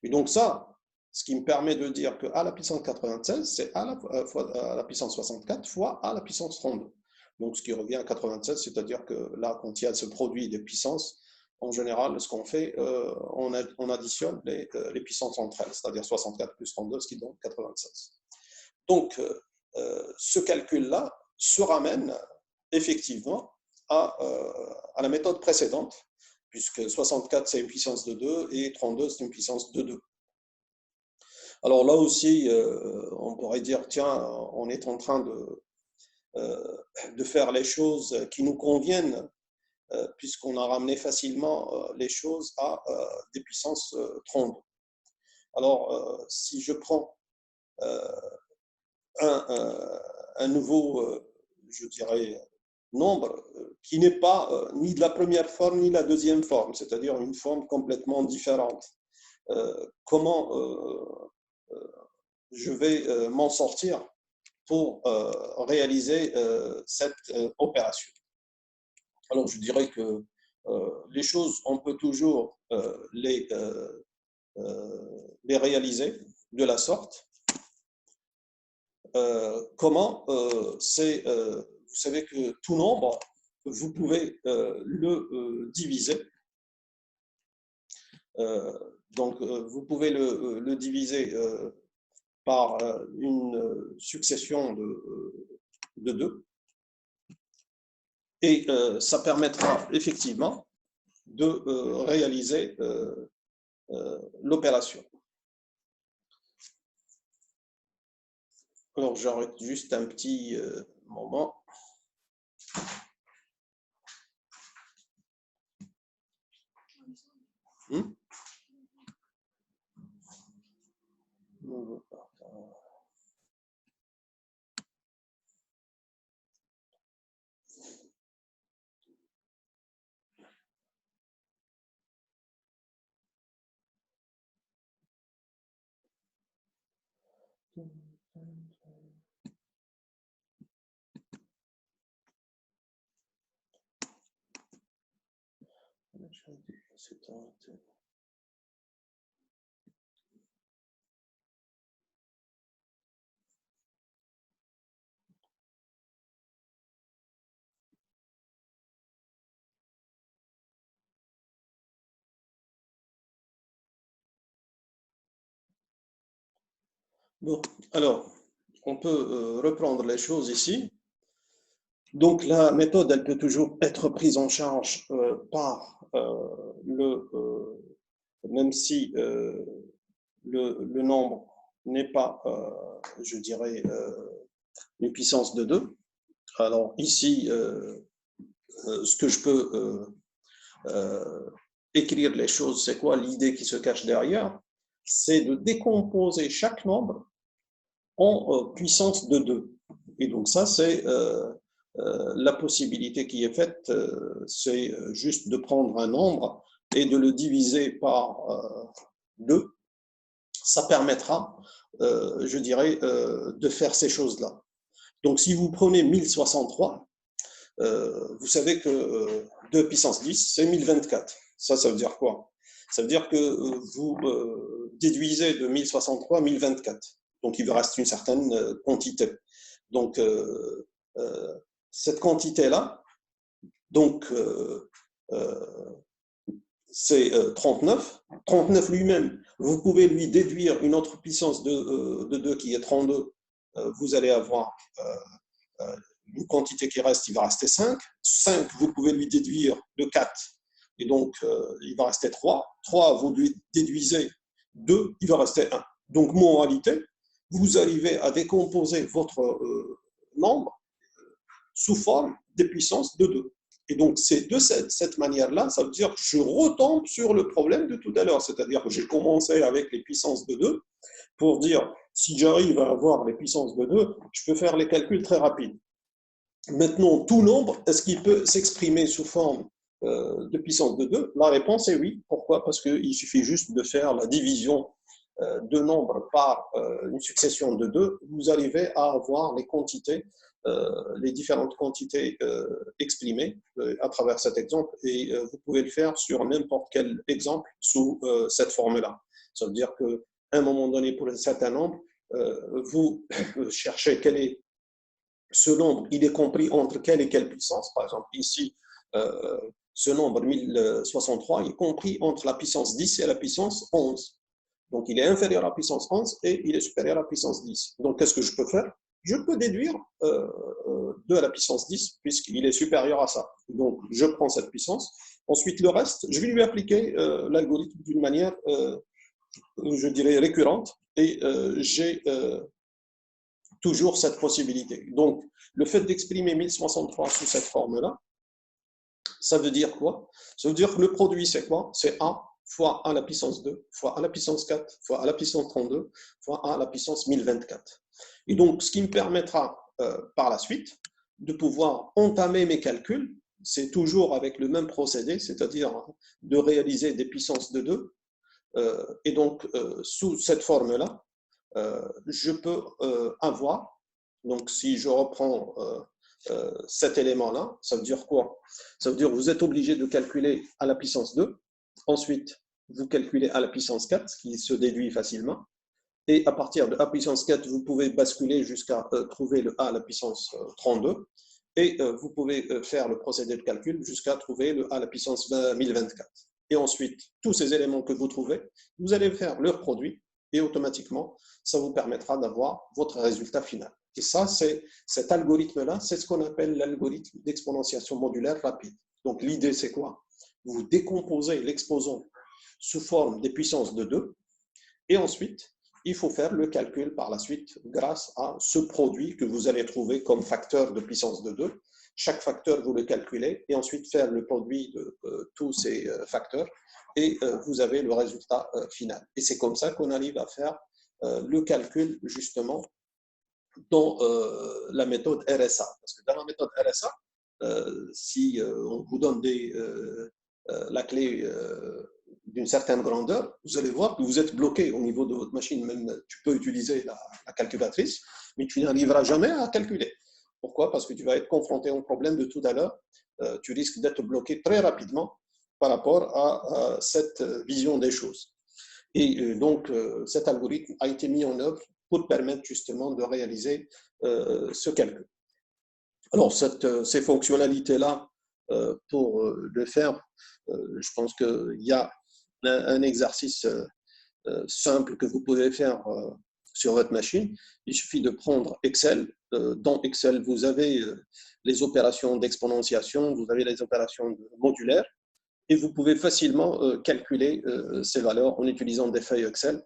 Et donc ça, ce qui me permet de dire que A à la puissance 96, c'est à la puissance 64 fois A à la puissance 32. Donc ce qui revient à 96, c'est-à-dire que là, quand il y a ce produit de puissances, en général, ce qu'on fait, on additionne les puissances entre elles, c'est-à-dire 64 plus 32, ce qui donne 96. Donc, ce calcul-là se ramène effectivement à la méthode précédente, puisque 64, c'est une puissance de 2 et 32, c'est une puissance de 2. Alors là aussi, on pourrait dire, tiens, on est en train de faire les choses qui nous conviennent, puisqu'on a ramené facilement les choses à des puissances 32. Alors, si je prends un nouveau, je dirais, nombre qui n'est pas ni de la première forme ni de la deuxième forme, c'est-à-dire une forme complètement différente. Comment je vais m'en sortir pour réaliser cette opération? Alors, je dirais que les choses, on peut toujours les réaliser de la sorte. Comment vous savez que tout nombre, vous pouvez le diviser. Donc, vous pouvez le diviser par une succession de 2. Et ça permettra effectivement de réaliser l'opération. Alors, j'arrête juste un petit moment. Bon, alors, on peut reprendre les choses ici. Donc, la méthode, elle peut toujours être prise en charge par même si le nombre n'est pas, je dirais, une puissance de 2. Alors, ici, ce que je peux écrire les choses, c'est quoi l'idée qui se cache derrière? C'est de décomposer chaque nombre en puissance de 2. Et donc ça, c'est la possibilité qui est faite, c'est juste de prendre un nombre et de le diviser par 2. Ça permettra, je dirais, de faire ces choses-là. Donc si vous prenez 1063, vous savez que 2 puissance 10, c'est 1024. Ça veut dire quoi? Ça veut dire que vous déduisez de 1063 1024. Donc, il vous reste une certaine quantité. Donc, cette quantité-là, donc, c'est 39. 39 lui-même, vous pouvez lui déduire une autre puissance de 2 qui est 32. Vous allez avoir une quantité qui reste, il va rester 5. 5, vous pouvez lui déduire de 4. Et donc, il va rester 3. 3, vous lui déduisez 2, il va rester 1. Donc, moralité, vous arrivez à décomposer votre nombre sous forme des puissances de 2. Et donc, c'est de cette manière-là, ça veut dire que je retombe sur le problème de tout à l'heure. C'est-à-dire que j'ai commencé avec les puissances de 2 pour dire, si j'arrive à avoir les puissances de 2, je peux faire les calculs très rapides. Maintenant, tout nombre, est-ce qu'il peut s'exprimer sous forme de puissance de 2? La réponse est oui. Pourquoi? Parce qu'il suffit juste de faire la division de nombres par une succession de 2. Vous arrivez à avoir les quantités, les différentes quantités exprimées à travers cet exemple. Et vous pouvez le faire sur n'importe quel exemple sous cette forme-là. Ça veut dire qu'à un moment donné, pour un certain nombre, vous cherchez quel est ce nombre, il est compris entre quelle et quelle puissance. Par exemple, ici, ce nombre 1063 est compris entre la puissance 10 et la puissance 11. Donc, il est inférieur à la puissance 11 et il est supérieur à la puissance 10. Donc, qu'est-ce que je peux faire? Je peux déduire 2 à la puissance 10 puisqu'il est supérieur à ça. Donc, je prends cette puissance. Ensuite, le reste, je vais lui appliquer l'algorithme d'une manière, je dirais, récurrente. Et j'ai toujours cette possibilité. Donc, le fait d'exprimer 1063 sous cette forme-là, ça veut dire quoi? Ça veut dire que le produit, c'est quoi? C'est A fois A à la puissance 2, fois A à la puissance 4, fois A à la puissance 32, fois A à la puissance 1024. Et donc, ce qui me permettra par la suite de pouvoir entamer mes calculs. C'est toujours avec le même procédé, c'est-à-dire de réaliser des puissances de 2. Et donc, sous cette forme-là, je peux avoir, donc si je reprends cet élément-là, ça veut dire quoi? Ça veut dire que vous êtes obligé de calculer à la puissance 2, ensuite vous calculez à la puissance 4, ce qui se déduit facilement, et à partir de a puissance 4, vous pouvez basculer jusqu'à trouver le a à la puissance 32, et vous pouvez faire le procédé de calcul jusqu'à trouver le a à la puissance 1024. Et ensuite, tous ces éléments que vous trouvez, vous allez faire leur produit, et automatiquement, ça vous permettra d'avoir votre résultat final. Et ça, c'est cet algorithme-là, c'est ce qu'on appelle l'algorithme d'exponentiation modulaire rapide. Donc l'idée, c'est quoi? Vous décomposez l'exposant sous forme des puissances de 2, et ensuite, il faut faire le calcul par la suite grâce à ce produit que vous allez trouver comme facteur de puissance de 2. Chaque facteur, vous le calculez et ensuite faire le produit de tous ces facteurs et vous avez le résultat final. Et c'est comme ça qu'on arrive à faire le calcul justement dans la méthode RSA. Parce que dans la méthode RSA, si on vous donne la clé d'une certaine grandeur, vous allez voir que vous êtes bloqué au niveau de votre machine. Même tu peux utiliser la calculatrice, mais tu n'arriveras jamais à calculer. Pourquoi? Parce que tu vas être confronté au problème de tout à l'heure. Tu risques d'être bloqué très rapidement par rapport à cette vision des choses. Et donc, cet algorithme a été mis en œuvre pour permettre justement de réaliser ce calcul. Alors, ces fonctionnalités-là, pour le faire, je pense qu'il y a un exercice simple que vous pouvez faire sur votre machine. Il suffit de prendre Excel. Dans Excel, vous avez les opérations d'exponentiation, vous avez les opérations modulaires, et vous pouvez facilement calculer ces valeurs en utilisant des feuilles Excel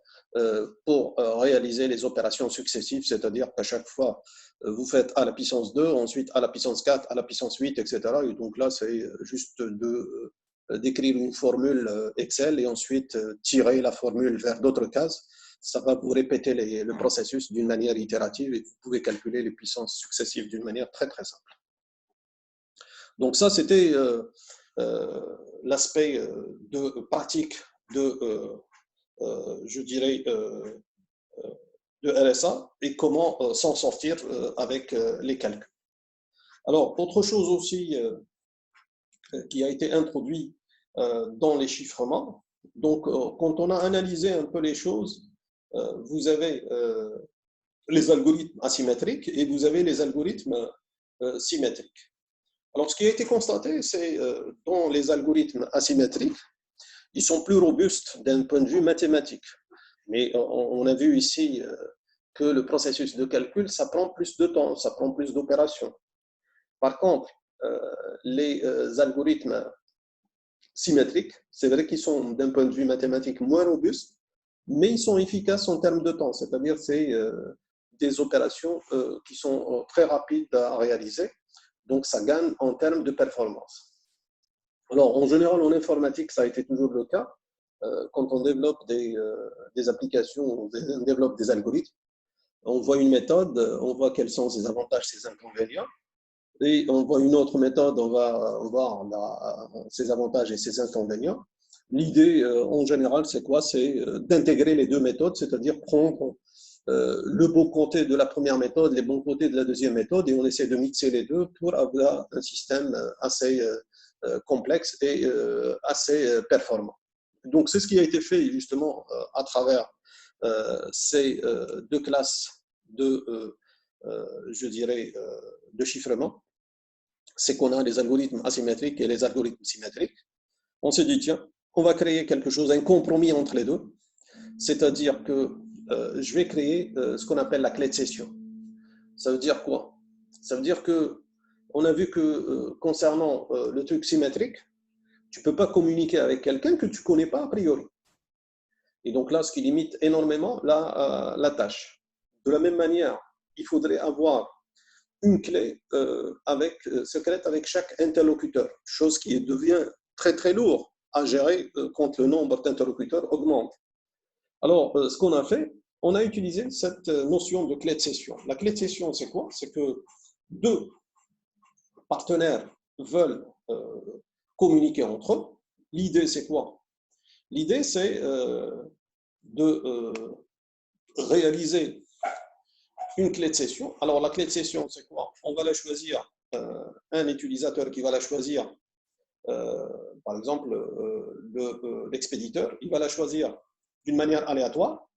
pour réaliser les opérations successives, c'est-à-dire qu'à chaque fois, vous faites à la puissance 2, ensuite à la puissance 4, à la puissance 8, etc. Et donc là, c'est juste d'écrire une formule Excel et ensuite tirer la formule vers d'autres cases. Ça va vous répéter le processus d'une manière itérative et vous pouvez calculer les puissances successives d'une manière très, très simple. Donc ça, c'était l'aspect de pratique de, je dirais, de RSA et comment s'en sortir avec les calculs. Alors, autre chose aussi qui a été introduit dans les chiffrements, donc quand on a analysé un peu les choses, vous avez les algorithmes asymétriques et vous avez les algorithmes symétriques. Alors, ce qui a été constaté, c'est dans les algorithmes asymétriques, ils sont plus robustes d'un point de vue mathématique. Mais on a vu ici que le processus de calcul, ça prend plus de temps, ça prend plus d'opérations. Par contre, les algorithmes symétriques, c'est vrai qu'ils sont d'un point de vue mathématique moins robustes, mais ils sont efficaces en termes de temps, c'est-à-dire c'est des opérations qui sont très rapides à réaliser, donc ça gagne en termes de performance. Alors, en général, en informatique, ça a été toujours le cas. Quand on développe des applications, on développe des algorithmes, on voit une méthode, on voit quels sont ses avantages, ses inconvénients, et on voit une autre méthode, on va voir ses avantages et ses inconvénients. L'idée, en général, c'est quoi? C'est d'intégrer les deux méthodes, c'est-à-dire prendre le bon côté de la première méthode, les bons côtés de la deuxième méthode, et on essaie de mixer les deux pour avoir un système assez complexe et assez performant. Donc, c'est ce qui a été fait justement à travers ces deux classes de, je dirais, de chiffrement. C'est qu'on a les algorithmes asymétriques et les algorithmes symétriques. On s'est dit, tiens, on va créer quelque chose, un compromis entre les deux, c'est-à-dire que je vais créer ce qu'on appelle la clé de session. Ça veut dire quoi? Ça veut dire que on a vu que concernant le truc symétrique, tu ne peux pas communiquer avec quelqu'un que tu ne connais pas a priori. Et donc là, ce qui limite énormément la tâche. De la même manière, il faudrait avoir une clé secrète avec chaque interlocuteur, chose qui devient très très lourd à gérer quand le nombre d'interlocuteurs augmente. Alors, ce qu'on a fait, on a utilisé cette notion de clé de session. La clé de session, c'est quoi? C'est que deux partenaires veulent communiquer entre eux, l'idée c'est quoi? L'idée c'est de réaliser une clé de session. Alors la clé de session c'est quoi? On va la choisir, un utilisateur qui va la choisir, par exemple l'expéditeur, il va la choisir d'une manière aléatoire.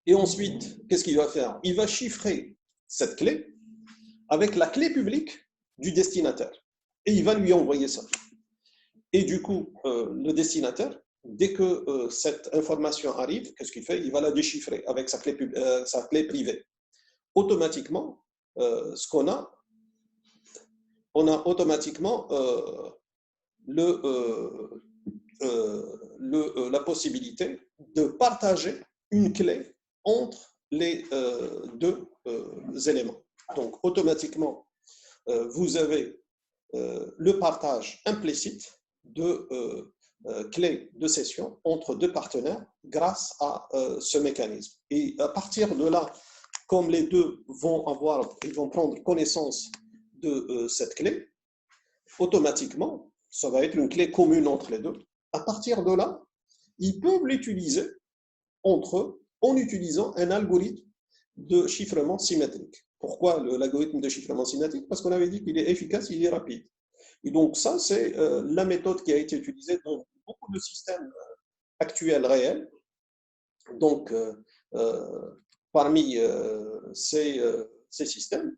Et ensuite, qu'est-ce qu'il va faire? Il va chiffrer cette clé avec la clé publique du destinataire. Et il va lui envoyer ça. Et du coup, le destinataire, dès que cette information arrive, qu'est-ce qu'il fait? Il va la déchiffrer avec sa clé privée. Automatiquement, ce qu'on a, on a automatiquement la possibilité de partager une clé entre les deux éléments. Donc, automatiquement, vous avez le partage implicite de clés de session entre deux partenaires grâce à ce mécanisme. Et à partir de là, comme les deux ils vont prendre connaissance de cette clé, automatiquement, ça va être une clé commune entre les deux. À partir de là, ils peuvent l'utiliser entre eux en utilisant un algorithme de chiffrement symétrique. Pourquoi l'algorithme de chiffrement symétrique? Parce qu'on avait dit qu'il est efficace, il est rapide. Et donc ça, c'est la méthode qui a été utilisée dans beaucoup de systèmes actuels réels. Donc, parmi ces systèmes,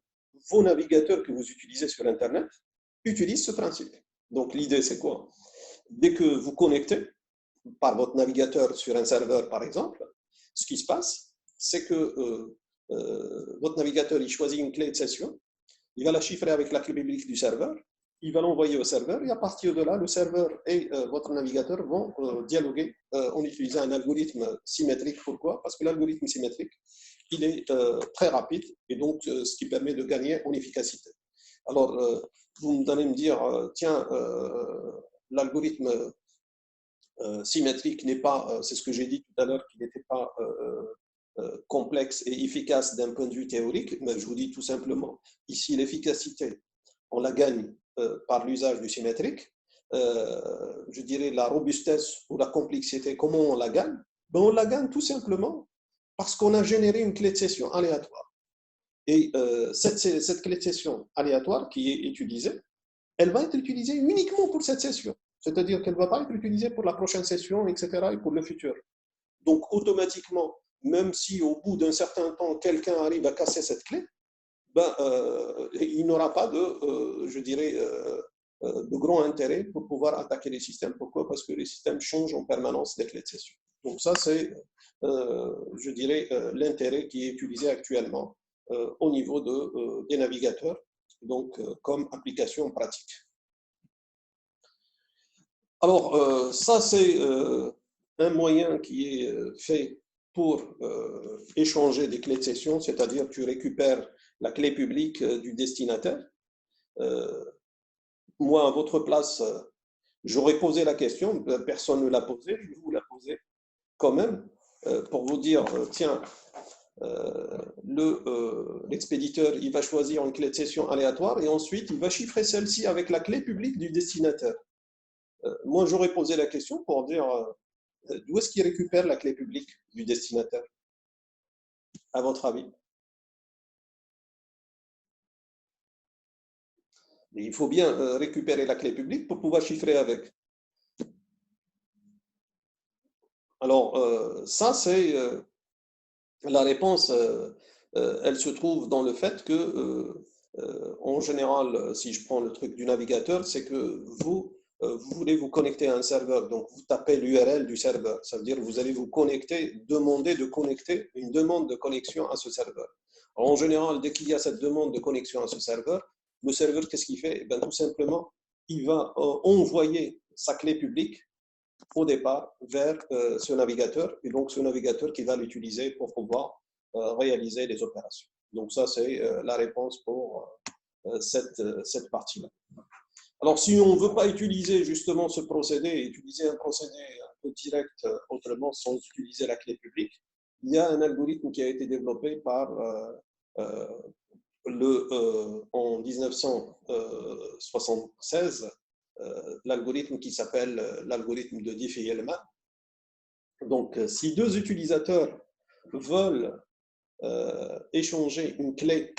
vos navigateurs que vous utilisez sur Internet utilisent ce principe. Donc, l'idée, c'est quoi? Dès que vous connectez par votre navigateur sur un serveur, par exemple, ce qui se passe, c'est que votre navigateur, il choisit une clé de session, il va la chiffrer avec la clé publique du serveur, il va l'envoyer au serveur, et à partir de là, le serveur et votre navigateur vont dialoguer en utilisant un algorithme symétrique. Pourquoi? Parce que l'algorithme symétrique, il est très rapide, et donc ce qui permet de gagner en efficacité. Alors, vous allez me dire, tiens, l'algorithme symétrique n'est pas, c'est ce que j'ai dit tout à l'heure, qu'il n'était pas complexe et efficace d'un point de vue théorique, mais je vous dis tout simplement, ici, l'efficacité, on la gagne par l'usage du symétrique. Je dirais la robustesse ou la complexité, comment on la gagne? Ben, on la gagne tout simplement parce qu'on a généré une clé de session aléatoire. Et cette clé de session aléatoire qui est utilisée, elle va être utilisée uniquement pour cette session. C'est-à-dire qu'elle ne va pas être utilisée pour la prochaine session, etc., et pour le futur. Donc, automatiquement, même si au bout d'un certain temps, quelqu'un arrive à casser cette clé, ben, il n'aura pas je dirais, de grand intérêt pour pouvoir attaquer les systèmes. Pourquoi? Parce que les systèmes changent en permanence les clés de session. Donc ça, c'est, je dirais, l'intérêt qui est utilisé actuellement au niveau des navigateurs, donc comme application pratique. Alors, ça, c'est un moyen qui est fait pour échanger des clés de session, c'est-à-dire tu récupères la clé publique du destinataire. Moi, à votre place, j'aurais posé la question, personne ne l'a posée, je vais vous la poser quand même, pour vous dire, tiens, l'expéditeur, il va choisir une clé de session aléatoire et ensuite, il va chiffrer celle-ci avec la clé publique du destinataire. Moi, j'aurais posé la question pour dire, d'où est-ce qu'il récupère la clé publique du destinataire, à votre avis? Et il faut bien récupérer la clé publique pour pouvoir chiffrer avec. Alors, ça, c'est la réponse, elle se trouve dans le fait que, en général, si je prends le truc du navigateur, c'est que vous voulez vous connecter à un serveur, donc vous tapez l'URL du serveur. Ça veut dire que vous allez vous connecter, demander de connecter une demande de connexion à ce serveur. Alors, en général, dès qu'il y a cette demande de connexion à ce serveur, le serveur, qu'est-ce qu'il fait? Tout simplement, il va envoyer sa clé publique au départ vers ce navigateur, et donc ce navigateur qui va l'utiliser pour pouvoir réaliser les opérations. Donc ça, c'est la réponse pour cette partie-là. Alors, si on ne veut pas utiliser justement ce procédé, utiliser un procédé un peu direct, autrement, sans utiliser la clé publique, il y a un algorithme qui a été développé par en 1976, l'algorithme qui s'appelle l'algorithme de Diffie-Hellman. Donc, si deux utilisateurs veulent échanger une clé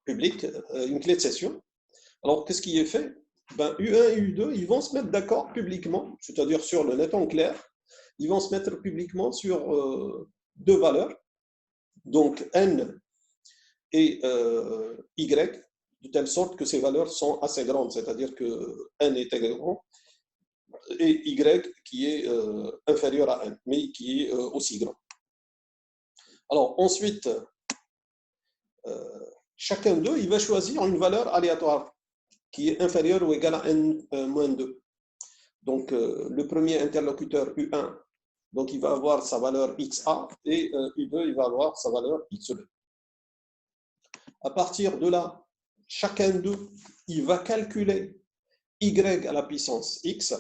publique, une clé de session, alors qu'est-ce qui est fait? Ben, U1 et U2, ils vont se mettre d'accord publiquement, c'est-à-dire sur le net en clair, ils vont se mettre publiquement sur deux valeurs, donc N et Y, de telle sorte que ces valeurs sont assez grandes, c'est-à-dire que N est très grand et Y qui est inférieur à N, mais qui est aussi grand. Alors ensuite, chacun d'eux, il va choisir une valeur aléatoire qui est inférieure ou égale à N-2. Donc le premier interlocuteur U1, donc il va avoir sa valeur XA et U2, il va avoir sa valeur XB. À partir de là, chacun d'eux, il va calculer Y à la puissance X,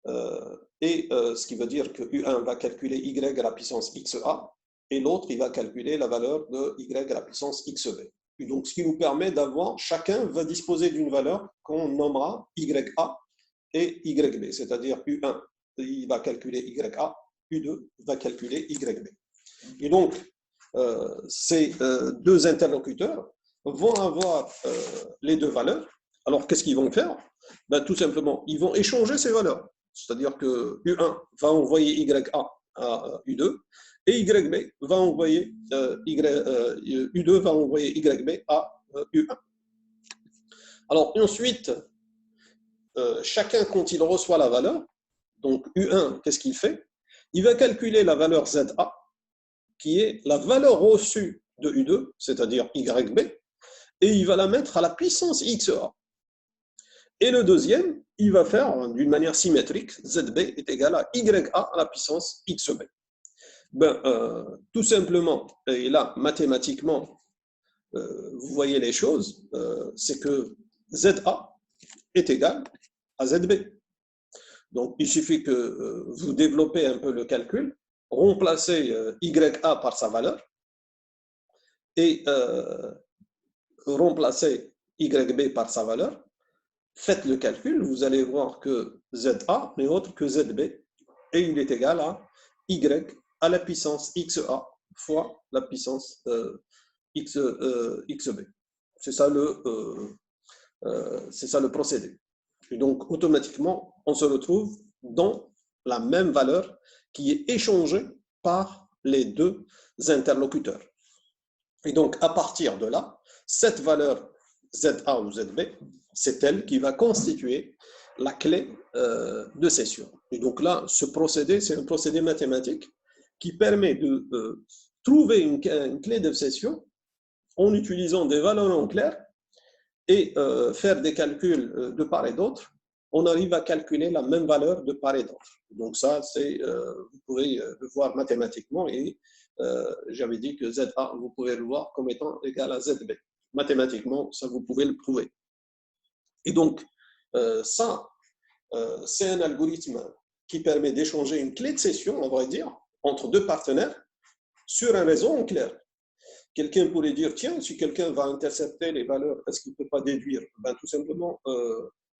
ce qui veut dire que U1 va calculer Y à la puissance XA, et l'autre, il va calculer la valeur de Y à la puissance XB. Et donc, ce qui nous permet d'avoir, chacun va disposer d'une valeur qu'on nommera YA et YB, c'est-à-dire U1, il va calculer YA, U2 va calculer YB. Et donc, ces deux interlocuteurs vont avoir les deux valeurs. Alors, qu'est-ce qu'ils vont faire? Ben, tout simplement, ils vont échanger ces valeurs. C'est-à-dire que U1 va envoyer YA à U2 et YB va envoyer U2 va envoyer YB à U1. Alors ensuite, chacun quand il reçoit la valeur, donc U1, qu'est-ce qu'il fait? Il va calculer la valeur ZA, qui est la valeur reçue de U2, c'est-à-dire YB, et il va la mettre à la puissance XA. Et le deuxième, il va faire d'une manière symétrique, ZB est égal à YA à la puissance XB. Ben, tout simplement, et là, mathématiquement, vous voyez les choses, c'est que ZA est égal à ZB. Donc, il suffit que vous développez un peu le calcul, remplacez YA par sa valeur et remplacez YB par sa valeur. Faites le calcul, vous allez voir que ZA n'est autre que ZB et il est égal à Y à la puissance XA fois la puissance XB. C'est ça le procédé. Et donc, automatiquement, on se retrouve dans la même valeur qui est échangée par les deux interlocuteurs. Et donc, à partir de là, cette valeur ZA ou ZB, c'est elle qui va constituer la clé de session. Et donc là, ce procédé, c'est un procédé mathématique qui permet de trouver une clé de session en utilisant des valeurs en clair et faire des calculs de part et d'autre. On arrive à calculer la même valeur de part et d'autre. Donc ça, vous pouvez le voir mathématiquement et j'avais dit que ZA, vous pouvez le voir comme étant égal à ZB. Mathématiquement, ça, vous pouvez le prouver. Et donc, c'est un algorithme qui permet d'échanger une clé de session, on va dire, entre deux partenaires sur un réseau en clair. Quelqu'un pourrait dire, tiens, si quelqu'un va intercepter les valeurs, est-ce qu'il ne peut pas déduire? Ben, tout simplement,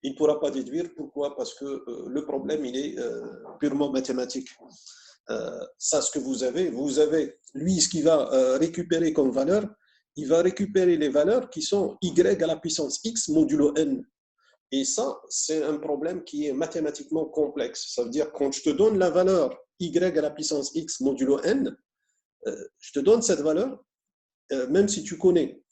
il ne pourra pas déduire. Pourquoi? Parce que le problème, il est purement mathématique. Ça, ce que vous avez, lui, ce qu'il va récupérer comme valeur, il va récupérer les valeurs qui sont Y à la puissance X modulo N. Et ça, c'est un problème qui est mathématiquement complexe. Ça veut dire, quand je te donne la valeur Y à la puissance X modulo N, je te donne cette valeur, même si tu connais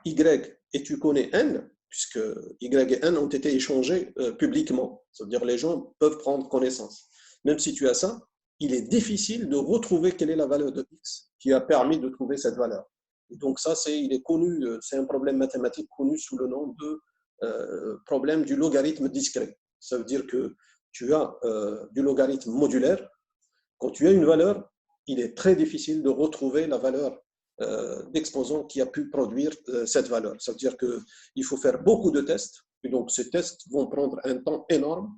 Y et tu connais N, puisque Y et N ont été échangés publiquement. Ça veut dire que les gens peuvent prendre connaissance. Même si tu as ça, il est difficile de retrouver quelle est la valeur de X qui a permis de trouver cette valeur. Et donc ça, il est connu, c'est un problème mathématique connu sous le nom de problème du logarithme discret. Ça veut dire que tu as du logarithme modulaire. Quand tu as une valeur, il est très difficile de retrouver la valeur d'exposant qui a pu produire cette valeur. Ça veut dire qu'il faut faire beaucoup de tests. Et donc ces tests vont prendre un temps énorme,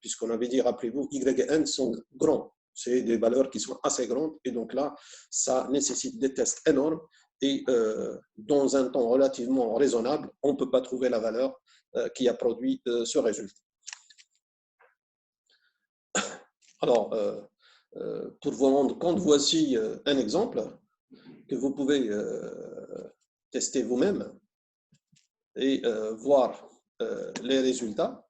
puisqu'on avait dit, rappelez-vous, Y et N sont grands. C'est des valeurs qui sont assez grandes et donc là, ça nécessite des tests énormes et dans un temps relativement raisonnable, on ne peut pas trouver la valeur qui a produit ce résultat. Alors, pour vous rendre compte, voici un exemple que vous pouvez tester vous-même et voir les résultats.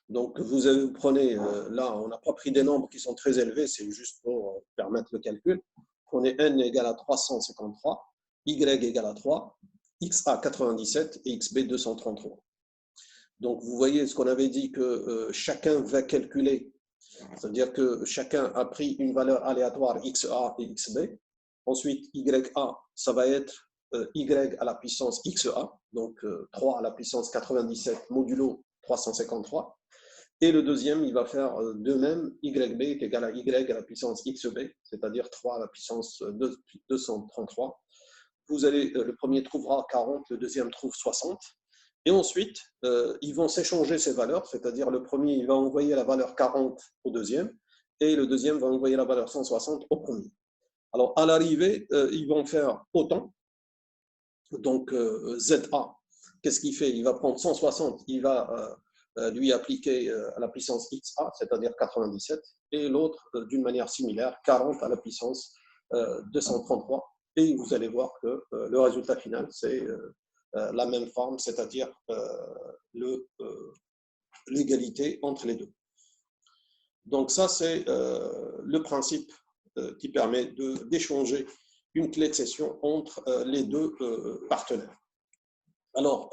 Donc, vous prenez, là, on n'a pas pris des nombres qui sont très élevés, c'est juste pour permettre le calcul. Prenez n égale à 353, y égale à 3, xa 97 et xb 233. Donc, vous voyez ce qu'on avait dit que chacun va calculer, c'est-à-dire que chacun a pris une valeur aléatoire xa et xb. Ensuite, ya, ça va être y à la puissance xa, donc 3 à la puissance 97 modulo 353. Et le deuxième, il va faire de même, yb est égal à y à la puissance xb, c'est-à-dire 3 à la puissance 233. Vous allez, le premier trouvera 40, le deuxième trouve 60. Et ensuite, ils vont s'échanger ces valeurs, c'est-à-dire le premier, il va envoyer la valeur 40 au deuxième, et le deuxième va envoyer la valeur 160 au premier. Alors, à l'arrivée, ils vont faire autant. Donc, ZA, qu'est-ce qu'il fait? Il va prendre 160, il va lui appliquer à la puissance XA, c'est-à-dire 97, et l'autre, d'une manière similaire, 40 à la puissance 233. Et vous allez voir que le résultat final, c'est la même forme, c'est-à-dire l'égalité entre les deux. Donc ça, c'est le principe qui permet d'échanger une clé de session entre les deux partenaires. Alors,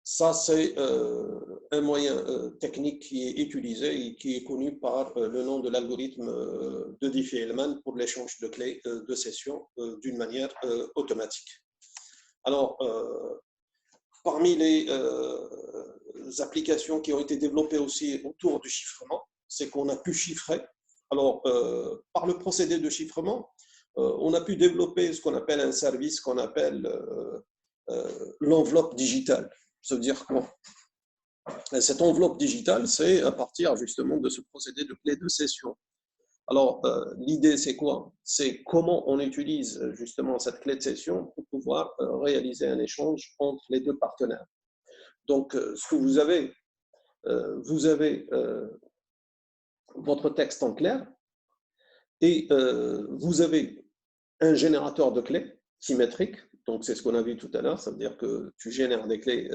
ça, c'est un moyen technique qui est utilisé et qui est connu par le nom de l'algorithme de Diffie-Hellman pour l'échange de clés de session d'une manière automatique. Alors, parmi les applications qui ont été développées aussi autour du chiffrement, c'est qu'on a pu chiffrer. Alors, par le procédé de chiffrement, on a pu développer ce qu'on appelle un service qu'on appelle l'enveloppe digitale. Ça veut dire quoi? Cette enveloppe digitale, c'est à partir justement de ce procédé de clé de session. Alors, l'idée, c'est quoi? C'est comment on utilise justement cette clé de session pour pouvoir réaliser un échange entre les deux partenaires. Donc, ce que vous avez votre texte en clair et vous avez un générateur de clés symétrique. Donc, c'est ce qu'on a vu tout à l'heure, ça veut dire que tu génères des clés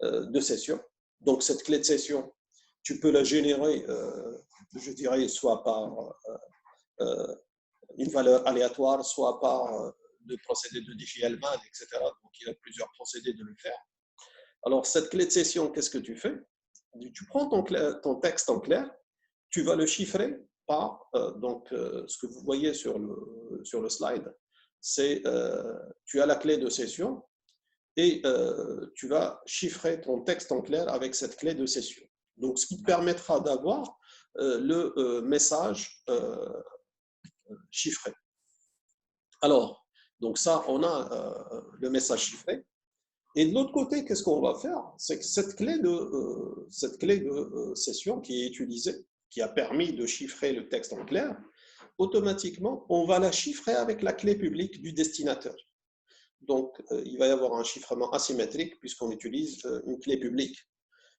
de session. Donc, cette clé de session, tu peux la générer, je dirais, soit par une valeur aléatoire, soit par le procédé de Diffie-Hellman, etc. Donc, il y a plusieurs procédés de le faire. Alors, cette clé de session, qu'est-ce que tu fais? Tu prends ton texte en clair, tu vas le chiffrer par, ce que vous voyez sur le slide, c'est tu as la clé de session et tu vas chiffrer ton texte en clair avec cette clé de session. Donc, ce qui te permettra d'avoir le message chiffré. Alors, donc ça, on a le message chiffré. Et de l'autre côté, qu'est-ce qu'on va faire? C'est que cette clé de session qui est utilisée, qui a permis de chiffrer le texte en clair, automatiquement, on va la chiffrer avec la clé publique du destinataire. Donc, il va y avoir un chiffrement asymétrique puisqu'on utilise une clé publique.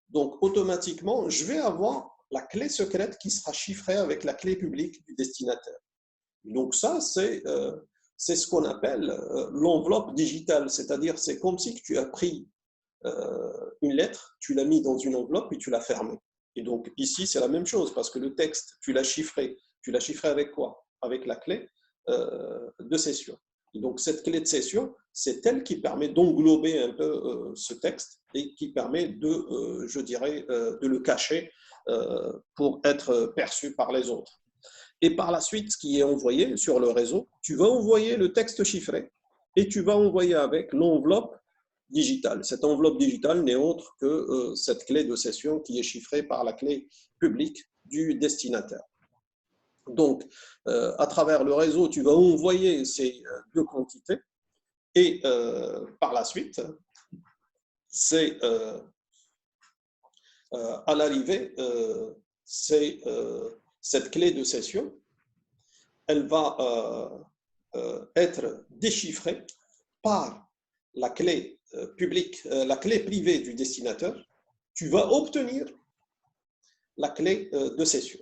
Donc, automatiquement, je vais avoir la clé secrète qui sera chiffrée avec la clé publique du destinataire. Donc, ça, c'est ce qu'on appelle l'enveloppe digitale, c'est-à-dire c'est comme si tu as pris une lettre, tu l'as mis dans une enveloppe et tu l'as fermée. Et donc ici, c'est la même chose parce que le texte, tu l'as chiffré. Tu l'as chiffré avec quoi? Avec la clé de session. Et donc cette clé de session, c'est elle qui permet d'englober un peu ce texte et qui permet de, je dirais, de le cacher pour être perçu par les autres. Et par la suite, ce qui est envoyé sur le réseau, tu vas envoyer le texte chiffré et tu vas envoyer avec l'enveloppe digitale. Cette enveloppe digitale n'est autre que cette clé de session qui est chiffrée par la clé publique du destinataire. Donc, à travers le réseau, tu vas envoyer ces deux quantités et par la suite, c'est à l'arrivée, c'est cette clé de session, elle va être déchiffrée par la clé publique, la clé privée du destinataire. Tu vas obtenir la clé de session.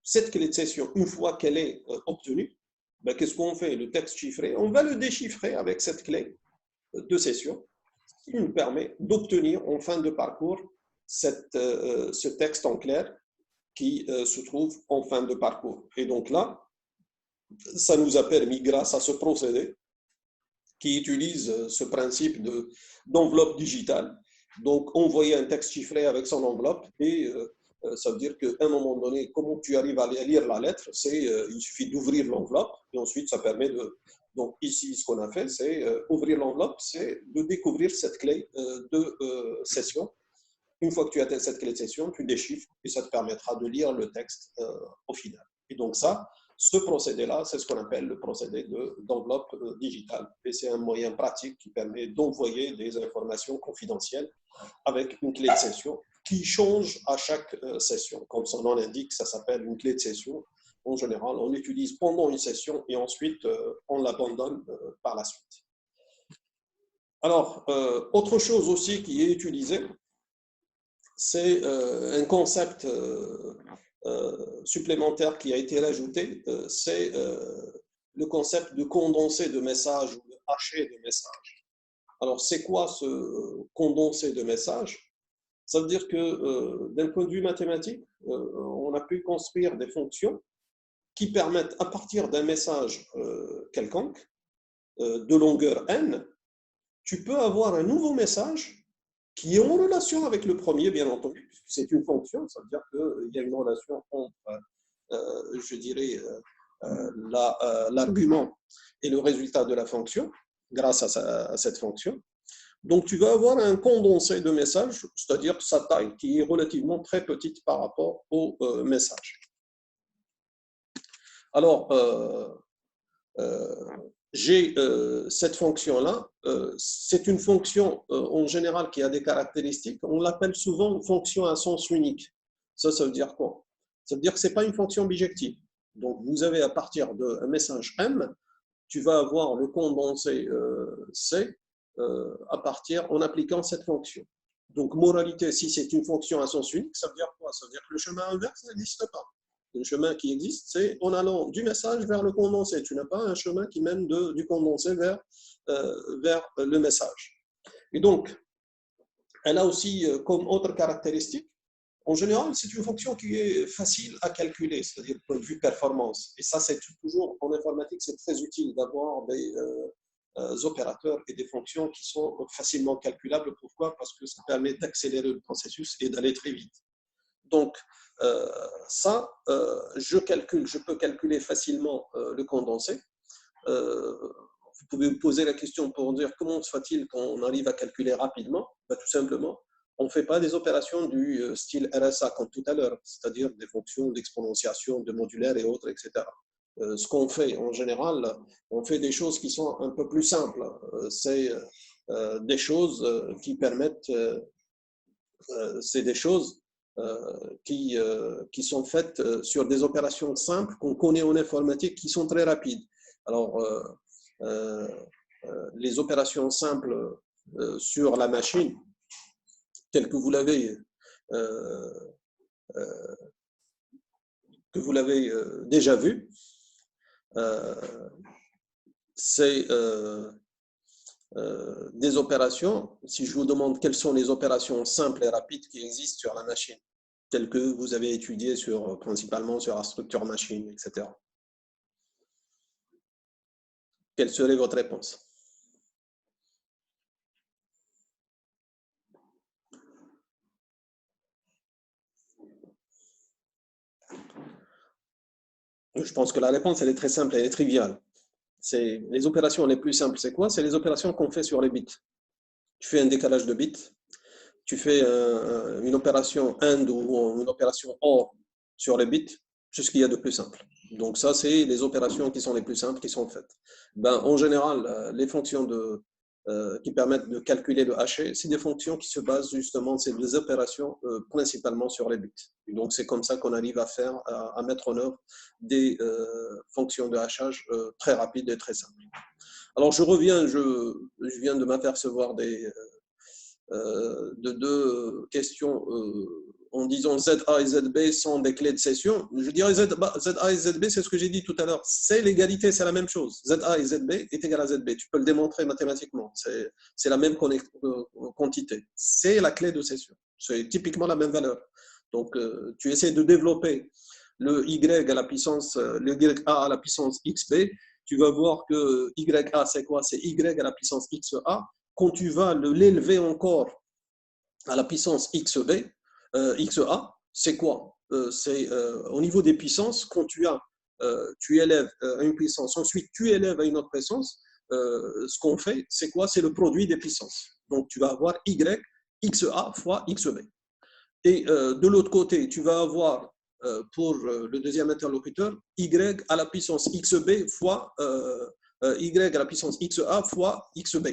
Cette clé de session, une fois qu'elle est obtenue, ben, qu'est-ce qu'on fait? Le texte chiffré, on va le déchiffrer avec cette clé de session qui nous permet d'obtenir en fin de parcours ce texte en clair qui se trouve en fin de parcours. Et donc là, ça nous a permis, grâce à ce procédé, qui utilise ce principe d'enveloppe digitale, donc envoyer un texte chiffré avec son enveloppe et ça veut dire qu'à un moment donné, comment tu arrives à lire la lettre, il suffit d'ouvrir l'enveloppe et ensuite ça permet de... Donc ici, ce qu'on a fait, c'est ouvrir l'enveloppe, c'est de découvrir cette clé de session. Une fois que tu as cette clé de session, tu déchiffres et ça te permettra de lire le texte au final. Et donc ça, ce procédé-là, c'est ce qu'on appelle le procédé d'enveloppe digitale. Et c'est un moyen pratique qui permet d'envoyer des informations confidentielles avec une clé de session qui change à chaque session. Comme son nom l'indique, ça s'appelle une clé de session. En général, on l'utilise pendant une session et ensuite on l'abandonne par la suite. Alors, autre chose aussi qui est utilisée, c'est un concept supplémentaire qui a été rajouté, c'est le concept de condensé de messages ou de haché de messages. Alors, c'est quoi ce condensé de messages? Ça veut dire que d'un point de vue mathématique, on a pu construire des fonctions qui permettent, à partir d'un message quelconque, de longueur n, tu peux avoir un nouveau message qui est en relation avec le premier, bien entendu. C'est une fonction, ça veut dire qu'il y a une relation entre, je dirais, l'argument et le résultat de la fonction, grâce à cette fonction. Donc, tu vas avoir un condensé de messages, c'est-à-dire sa taille qui est relativement très petite par rapport au message. Alors, j'ai cette fonction-là. C'est une fonction en général qui a des caractéristiques. On l'appelle souvent fonction à sens unique. Ça veut dire quoi? Ça veut dire que ce n'est pas une fonction bijective. Donc, vous avez à partir d'un message M, tu vas avoir le condensé C en appliquant cette fonction. Donc, moralité, si c'est une fonction à sens unique, ça veut dire quoi? Ça veut dire que le chemin inverse n'existe pas. Le chemin qui existe, c'est en allant du message vers le condensé. Tu n'as pas un chemin qui mène du condensé vers le message. Et donc, elle a aussi comme autre caractéristique, en général, c'est une fonction qui est facile à calculer, c'est-à-dire du point de vue performance. Et ça, c'est toujours, en informatique, c'est très utile d'avoir des opérateurs et des fonctions qui sont facilement calculables. Pourquoi? Parce que ça permet d'accélérer le processus et d'aller très vite. Donc, je peux calculer facilement le condensé. Vous pouvez vous poser la question pour dire comment se fait-il qu'on arrive à calculer rapidement? Tout simplement, on ne fait pas des opérations du style RSA comme tout à l'heure, c'est-à-dire des fonctions d'exponentiation, de modulaire et autres, etc. Ce qu'on fait en général, on fait des choses qui sont un peu plus simples. C'est des choses qui permettent, c'est des choses qui sont faites sur des opérations simples qu'on connaît en informatique qui sont très rapides. Alors, les opérations simples sur la machine, telles que vous l'avez déjà vu, c'est des opérations. Si je vous demande quelles sont les opérations simples et rapides qui existent sur la machine, telles que vous avez étudiées principalement sur la structure machine, etc. Quelle serait votre réponse? Je pense que la réponse, elle est très simple, elle est triviale. Les opérations les plus simples, c'est quoi? C'est les opérations qu'on fait sur les bits. Tu fais un décalage de bits, tu fais une opération AND ou une opération OR sur les bits, c'est ce qu'il y a de plus simple. Donc ça, c'est les opérations qui sont les plus simples qui sont faites. En général, les fonctions qui permettent de calculer le haché, c'est des fonctions qui se basent justement, c'est des opérations principalement sur les bits. Et donc, c'est comme ça qu'on arrive à mettre en œuvre des fonctions de hachage très rapides et très simples. Alors, je viens de m'apercevoir de deux questions en disant ZA et ZB sont des clés de session. Je dirais ZA et ZB, c'est ce que j'ai dit tout à l'heure. C'est l'égalité, c'est la même chose. ZA et ZB est égal à ZB. Tu peux le démontrer mathématiquement. C'est la même quantité. C'est la clé de session. C'est typiquement la même valeur. Donc, tu essaies de développer le Y à la puissance, le YA à la puissance XB. Tu vas voir que YA, c'est quoi? C'est Y à la puissance XA. Quand tu vas l'élever encore à la puissance XA, c'est quoi? C'est au niveau des puissances, quand tu élèves à une puissance, ensuite tu élèves à une autre puissance, ce qu'on fait, c'est quoi? C'est le produit des puissances. Donc tu vas avoir Y, XA fois XB. Et de l'autre côté, tu vas avoir pour le deuxième interlocuteur, Y à la puissance XB fois Y à la puissance XA fois XB.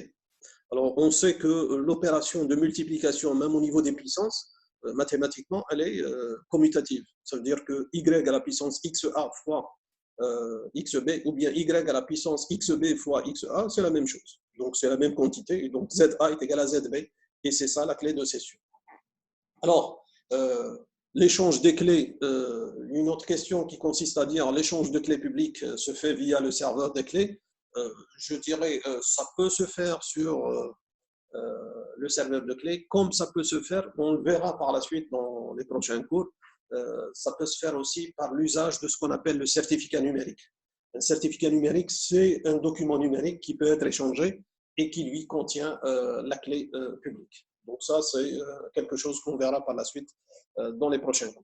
Alors, on sait que l'opération de multiplication, même au niveau des puissances, mathématiquement, elle est commutative. Ça veut dire que Y à la puissance XA fois XB, ou bien Y à la puissance XB fois XA, c'est la même chose. Donc, c'est la même quantité. Et donc, ZA est égal à ZB. Et c'est ça la clé de session. Alors, l'échange des clés, une autre question qui consiste à dire l'échange de clés publiques se fait via le serveur des clés. Je dirais ça peut se faire sur le serveur de clés, comme ça peut se faire, on le verra par la suite dans les prochains cours, ça peut se faire aussi par l'usage de ce qu'on appelle le certificat numérique. Un certificat numérique, c'est un document numérique qui peut être échangé et qui, lui, contient la clé publique. Donc ça, c'est quelque chose qu'on verra par la suite dans les prochains cours.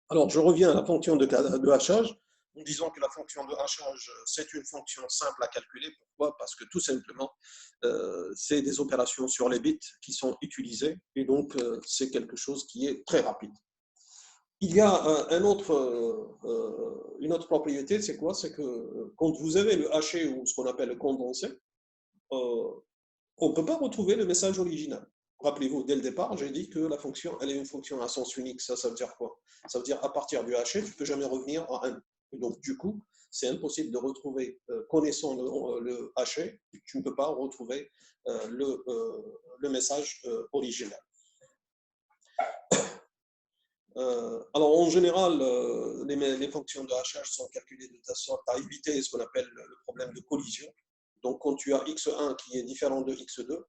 Alors, je reviens à la fonction de hachage, en disant que la fonction de hachage, c'est une fonction simple à calculer. Pourquoi? Parce que tout simplement, c'est des opérations sur les bits qui sont utilisées, et donc c'est quelque chose qui est très rapide. Il y a une autre propriété, c'est quoi? C'est que quand vous avez le haché ou ce qu'on appelle le condensé, on ne peut pas retrouver le message original. Rappelez-vous, dès le départ, j'ai dit que la fonction, elle est une fonction à sens unique. Ça veut dire quoi? Ça veut dire à partir du haché, tu ne peux jamais revenir à 1. Et donc, du coup, c'est impossible de retrouver, connaissant le haché, tu ne peux pas retrouver le message original. Alors, en général, les fonctions de hachage sont calculées de telle sorte à éviter ce qu'on appelle le problème de collision. Donc, quand tu as x1 qui est différent de x2,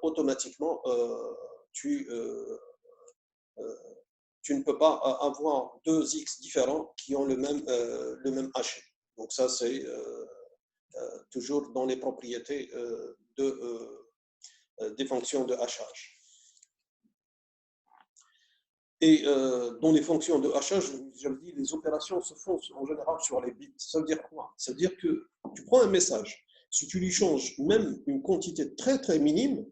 automatiquement, tu ne peux pas avoir deux x différents qui ont le même haché. Donc, ça, c'est toujours dans les propriétés des fonctions de hachage. Et dans les fonctions de hachage, je le dis, les opérations se font en général sur les bits. Ça veut dire quoi? Ça veut dire que tu prends un message, si tu lui changes même une quantité très très minime,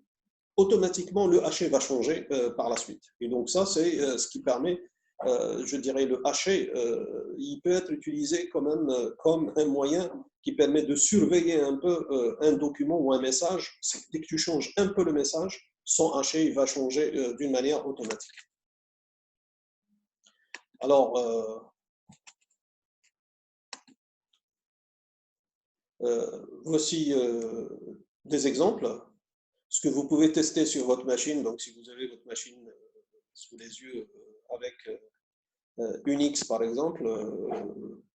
automatiquement le haché va changer par la suite. Et donc ça, c'est ce qui permet, je dirais, le haché, il peut être utilisé comme un moyen qui permet de surveiller un peu un document ou un message. Dès que tu changes un peu le message, son haché il va changer d'une manière automatique. Alors, voici des exemples. Ce que vous pouvez tester sur votre machine. Donc, si vous avez votre machine sous les yeux avec Unix, par exemple,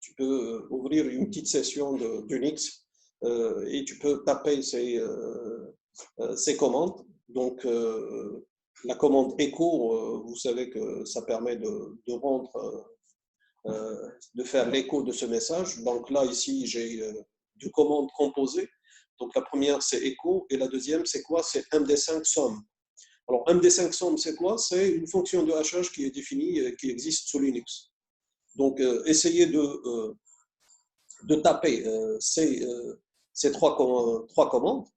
tu peux ouvrir une petite session d'Unix et tu peux taper ces commandes. Donc, la commande echo, vous savez que ça permet de faire l'écho de ce message. Donc là, ici, j'ai deux commandes composées. Donc la première, c'est echo, et la deuxième, c'est quoi? C'est MD5 somme. Alors MD5 somme, c'est quoi? C'est une fonction de hachage qui est définie, qui existe sous Linux. Donc essayez de taper ces trois commandes.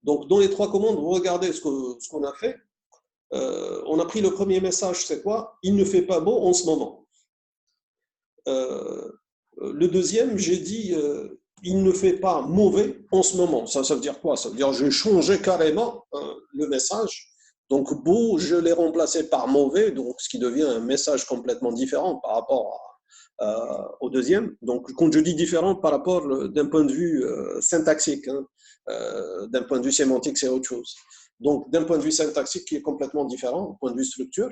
Donc dans les trois commandes, vous regardez ce qu'on a fait. On a pris le premier message, c'est quoi? Il ne fait pas beau en ce moment. Le deuxième, j'ai dit il ne fait pas mauvais en ce moment. Ça veut dire quoi? Ça veut dire que j'ai changé carrément le message. Donc beau, je l'ai remplacé par mauvais, donc ce qui devient un message complètement différent par rapport au deuxième. Donc quand je dis différent par rapport d'un point de vue syntaxique, hein, d'un point de vue sémantique, c'est autre chose. Donc d'un point de vue syntaxique qui est complètement différent, d'un point de vue structure,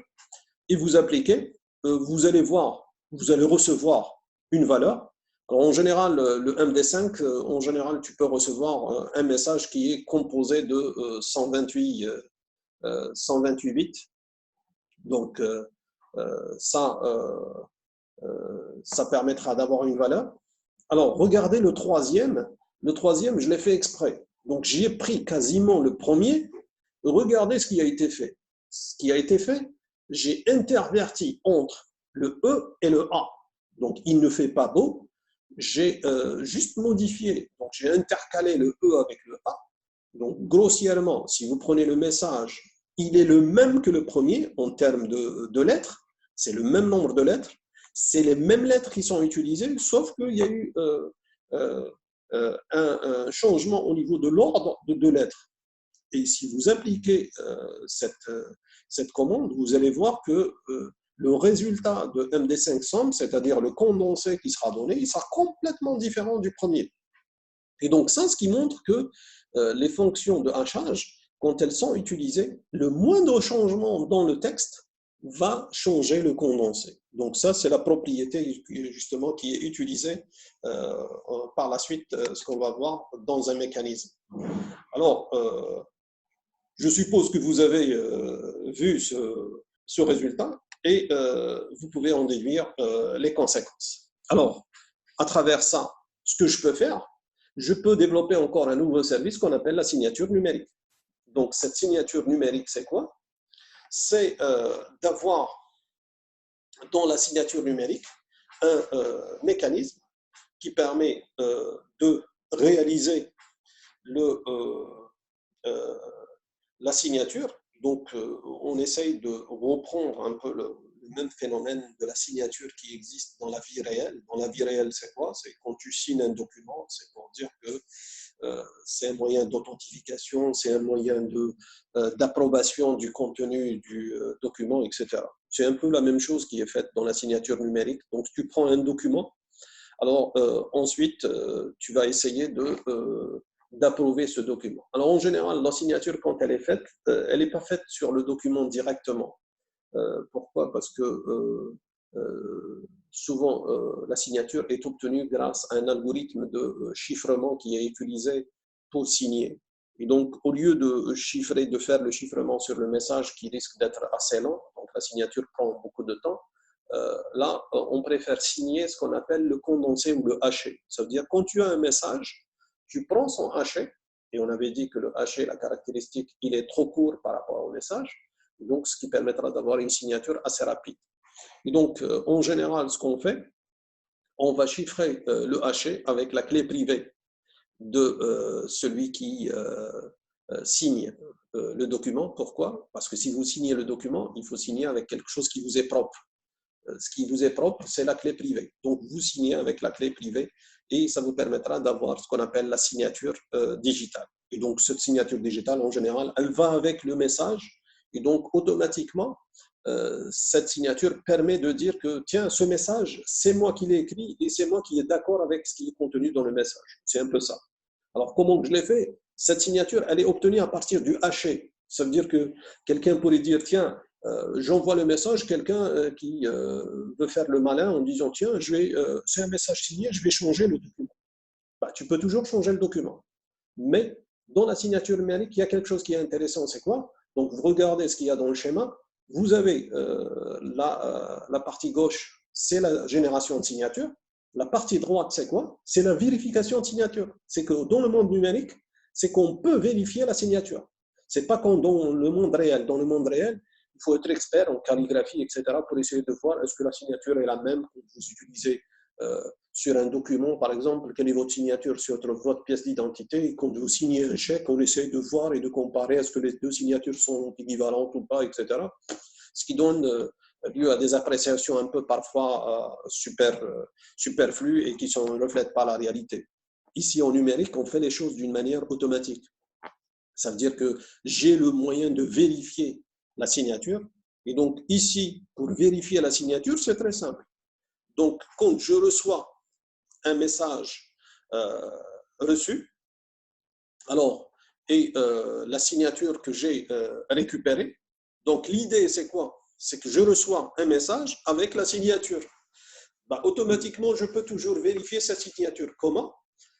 et vous appliquez, vous allez voir, vous allez recevoir une valeur. Alors, en général, le MD5, en général, tu peux recevoir un message qui est composé de 128, 128 bits. Donc, ça, ça permettra d'avoir une valeur. Alors, regardez le troisième. Le troisième, je l'ai fait exprès. Donc, j'y ai pris quasiment le premier. Regardez ce qui a été fait. Ce qui a été fait, j'ai interverti entre le E et le A. Donc, il ne fait pas beau. J'ai juste modifié. Donc, j'ai intercalé le E avec le A. Donc, grossièrement, si vous prenez le message, il est le même que le premier en termes de lettres. C'est le même nombre de lettres. C'est les mêmes lettres qui sont utilisées, sauf qu'il y a eu un changement au niveau de l'ordre de deux lettres. Et si vous appliquez cette commande, vous allez voir que le résultat de MD5 somme, c'est-à-dire le condensé qui sera donné, il sera complètement différent du premier. Et donc ça, ce qui montre que les fonctions de hachage, quand elles sont utilisées, le moindre changement dans le texte va changer le condensé. Donc ça, c'est la propriété justement qui est utilisée par la suite, ce qu'on va voir dans un mécanisme. Alors, je suppose que vous avez vu ce résultat et vous pouvez en déduire les conséquences. Alors, à travers ça, ce que je peux faire, je peux développer encore un nouveau service qu'on appelle la signature numérique. Donc, cette signature numérique, c'est quoi? C'est d'avoir dans la signature numérique un mécanisme qui permet de réaliser la signature. Donc, on essaye de reprendre un peu le même phénomène de la signature qui existe dans la vie réelle. Dans la vie réelle, c'est quoi? C'est quand tu signes un document, c'est pour dire que c'est un moyen d'authentification, c'est un moyen d'approbation du contenu du document, etc. C'est un peu la même chose qui est faite dans la signature numérique. Donc, tu prends un document, alors ensuite, tu vas essayer d'approuver ce document. Alors, en général, la signature, quand elle est faite, elle n'est pas faite sur le document directement. Pourquoi? Parce que souvent, la signature est obtenue grâce à un algorithme de chiffrement qui est utilisé pour signer. Et donc, au lieu de chiffrer, de faire le chiffrement sur le message qui risque d'être assez lent, donc la signature prend beaucoup de temps, là, on préfère signer ce qu'on appelle le condensé ou le haché. Ça veut dire quand tu as un message, tu prends son haché, et on avait dit que le haché, la caractéristique, il est trop court par rapport au message, donc ce qui permettra d'avoir une signature assez rapide. Et donc, en général, ce qu'on fait, on va chiffrer le haché avec la clé privée de celui qui signe le document. Pourquoi? Parce que si vous signez le document, il faut signer avec quelque chose qui vous est propre. Ce qui vous est propre, c'est la clé privée. Donc, vous signez avec la clé privée et ça vous permettra d'avoir ce qu'on appelle la signature digitale. Et donc, cette signature digitale, en général, elle va avec le message. Et donc, automatiquement, cette signature permet de dire que, tiens, ce message, c'est moi qui l'ai écrit et c'est moi qui est d'accord avec ce qui est contenu dans le message. C'est un peu ça. Alors, comment je l'ai fait? Cette signature, elle est obtenue à partir du haché. Ça veut dire que quelqu'un pourrait dire, tiens, j'envoie le message, quelqu'un qui veut faire le malin en disant, tiens, c'est un message signé, je vais changer le document. Bah, tu peux toujours changer le document. Mais dans la signature numérique, il y a quelque chose qui est intéressant, c'est quoi? Donc, vous regardez ce qu'il y a dans le schéma. Vous avez la partie gauche, c'est la génération de signature. La partie droite, c'est quoi? C'est la vérification de signature. C'est que dans le monde numérique, c'est qu'on peut vérifier la signature. C'est pas comme dans le monde réel. Dans le monde réel, il faut être expert en calligraphie, etc., pour essayer de voir est-ce que la signature est la même que vous utilisez sur un document, par exemple, quelle est votre signature sur votre pièce d'identité. Et quand vous signez un chèque, on essaie de voir et de comparer est-ce que les deux signatures sont équivalentes ou pas, etc. Ce qui donne lieu à des appréciations un peu parfois superflues et qui ne reflètent pas la réalité. ici en numérique, on fait les choses d'une manière automatique. Ça veut dire que j'ai le moyen de vérifier la signature. Et donc ici, pour vérifier la signature, c'est très simple. Donc quand je reçois un message reçu, alors, et la signature que j'ai récupérée, donc l'idée c'est quoi? C'est que je reçois un message avec la signature. Bah, automatiquement, je peux toujours vérifier sa signature. Comment?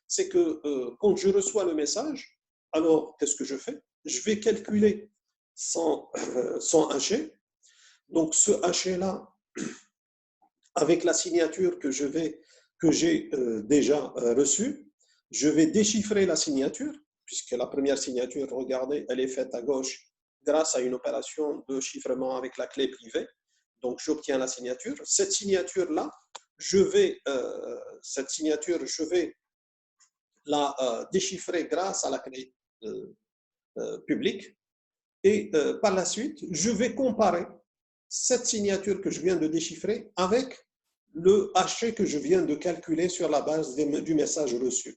C'est que quand je reçois le message, alors qu'est-ce que je fais? Je vais calculer son haché. Donc ce haché-là, avec la signature que j'ai déjà reçue, je vais déchiffrer la signature, puisque la première signature, regardez, elle est faite à gauche grâce à une opération de chiffrement avec la clé privée. Donc j'obtiens la signature. Cette signature-là, je vais la déchiffrer grâce à la clé publique. Et par la suite, je vais comparer cette signature que je viens de déchiffrer avec le haché que je viens de calculer sur la base du message reçu.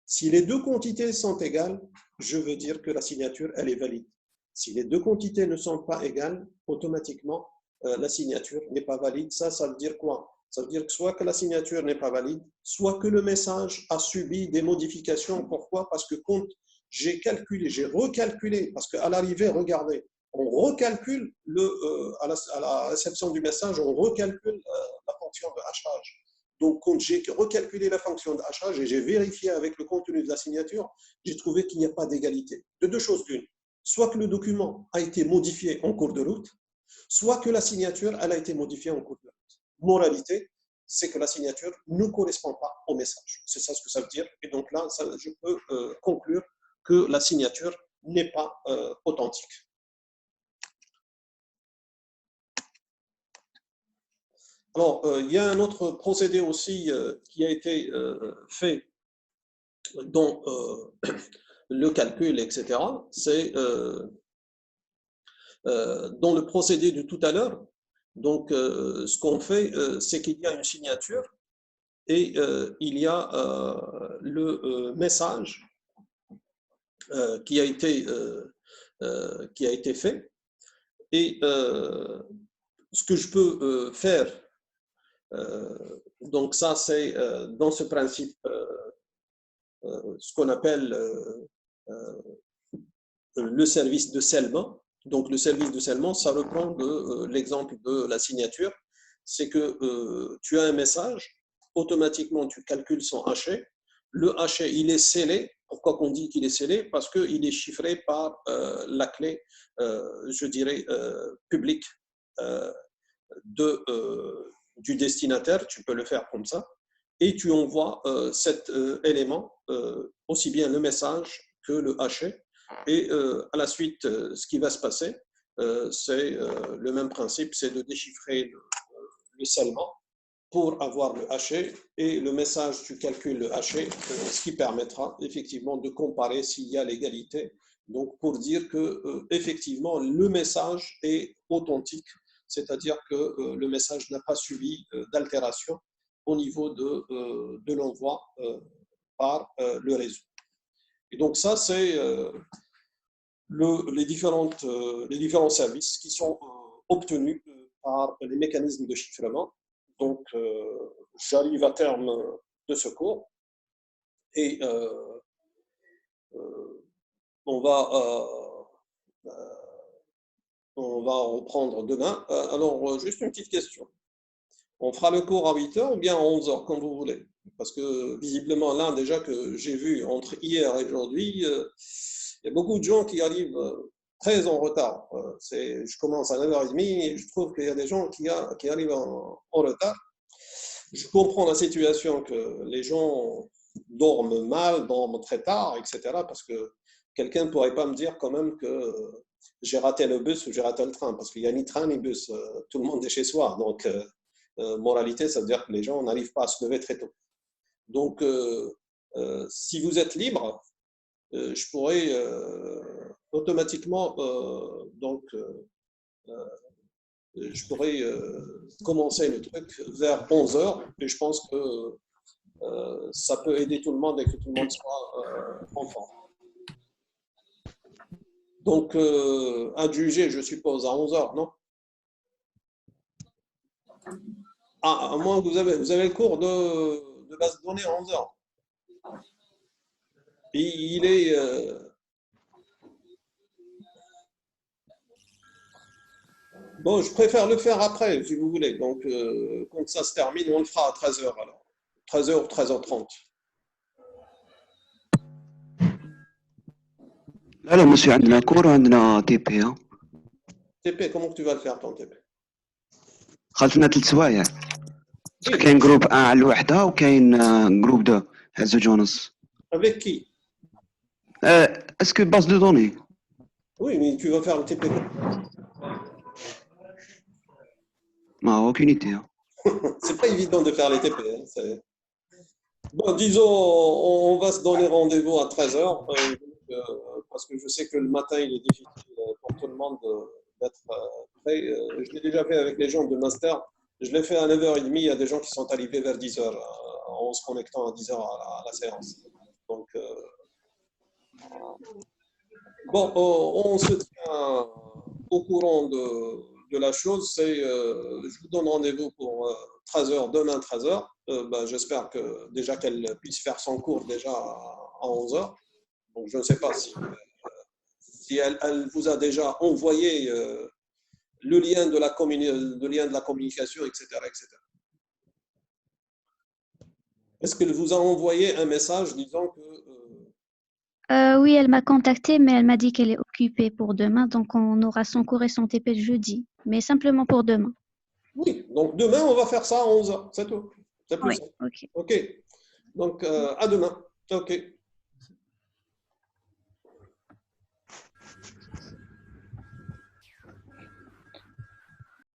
Si les deux quantités sont égales, je veux dire que la signature, elle est valide. Si les deux quantités ne sont pas égales, automatiquement, la signature n'est pas valide. Ça veut dire quoi? Ça veut dire que soit que la signature n'est pas valide, soit que le message a subi des modifications. Pourquoi? Parce que quand j'ai recalculé, parce qu'à l'arrivée, regardez, on recalcule à la réception du message, on recalcule la fonction de hachage. Donc, quand j'ai recalculé la fonction de hachage et j'ai vérifié avec le contenu de la signature, j'ai trouvé qu'il n'y a pas d'égalité. De deux choses l'une. Soit que le document a été modifié en cours de route, soit que la signature elle a été modifiée en cours de route. Moralité, c'est que la signature ne correspond pas au message. C'est ça ce que ça veut dire. Et donc là, je peux conclure que la signature n'est pas authentique. Alors, il y a un autre procédé aussi qui a été fait dans le calcul, etc. C'est dans le procédé de tout à l'heure. Donc, ce qu'on fait, c'est qu'il y a une signature et il y a le message qui a été fait. Et ce que je peux faire, donc ça c'est dans ce principe ce qu'on appelle le service de scellement. Donc le service de scellement, ça reprend de l'exemple de la signature. C'est que tu as un message, automatiquement tu calcules son haché. Le haché, il est scellé. Pourquoi qu'on dit qu'il est scellé? Parce qu'il est chiffré par la clé, je dirais, publique du destinataire. Tu peux le faire comme ça. Et tu envoies cet élément, aussi bien le message que le haché. Et à la suite, ce qui va se passer, c'est le même principe, c'est de déchiffrer le scellement pour avoir le haché et le message, tu calcules le haché, ce qui permettra effectivement de comparer s'il y a l'égalité. Donc pour dire que effectivement le message est authentique, c'est-à-dire que le message n'a pas subi d'altération au niveau de l'envoi par le réseau. Et donc ça, c'est les différents services qui sont obtenus par les mécanismes de chiffrement. Donc, j'arrive à terme de ce cours et on va reprendre demain. Alors, juste une petite question. On fera le cours à 8h ou bien à 11h, comme vous voulez. Parce que visiblement, là, déjà que j'ai vu entre hier et aujourd'hui, il y a beaucoup de gens qui arrivent très en retard. Je commence à 9h30 et je trouve qu'il y a des gens qui arrivent en retard. Je comprends la situation que les gens dorment mal, dorment très tard, etc. Parce que quelqu'un ne pourrait pas me dire quand même que j'ai raté le bus ou j'ai raté le train. Parce qu'il n'y a ni train ni bus. Tout le monde est chez soi. Donc, moralité, ça veut dire que les gens n'arrivent pas à se lever très tôt. Donc, si vous êtes libre, je pourrais automatiquement je pourrais commencer le truc vers 11h et je pense que ça peut aider tout le monde et que tout le monde soit en forme. Donc, adjugé, je suppose, à 11 heures, non? Ah, à moins que vous avez le cours de base de données à 11 heures. Il est. Bon, je préfère le faire après, si vous voulez. Donc, quand ça se termine, on le fera à 13 heures alors. 13 heures ou 13h30. لا لا مسيو عندنا كور وعندنا تي بي ها TP, comment tu vas le faire ton TP? خالتنا 3 سوايع Oui, كاين جروب 1 على الوحده وكاين جروب 2 على 2 ونص avec qui? اسكو باز دو دوني Oui, mais tu vas faire le TP. ما هو aucune idée. C'est pas évident de faire les TP. Hein, bon, disons, on va se donner rendez-vous à 13 heures, parce que je sais que le matin, il est difficile pour tout le monde d'être prêt. Je l'ai déjà fait avec les gens de master. Je l'ai fait à 9h30. Il y a des gens qui sont arrivés vers 10 heures en se connectant à 10 heures à la séance. Donc, bon, on se tient au courant de la chose. Je vous donne rendez-vous pour 13 heures, demain 13 heures. J'espère que déjà qu'elle puisse faire son cours déjà à 11 heures. Donc, je ne sais pas si elle vous a déjà envoyé le lien de la communication, etc., etc. Est-ce qu'elle vous a envoyé un message disant que... Oui, elle m'a contactée, mais elle m'a dit qu'elle est occupée pour demain, donc on aura son cours et son TP jeudi, mais simplement pour demain. Oui, donc demain, on va faire ça à 11 heures, c'est tout. C'est plus Oui, simple. ok. OK. Donc, à demain. OK.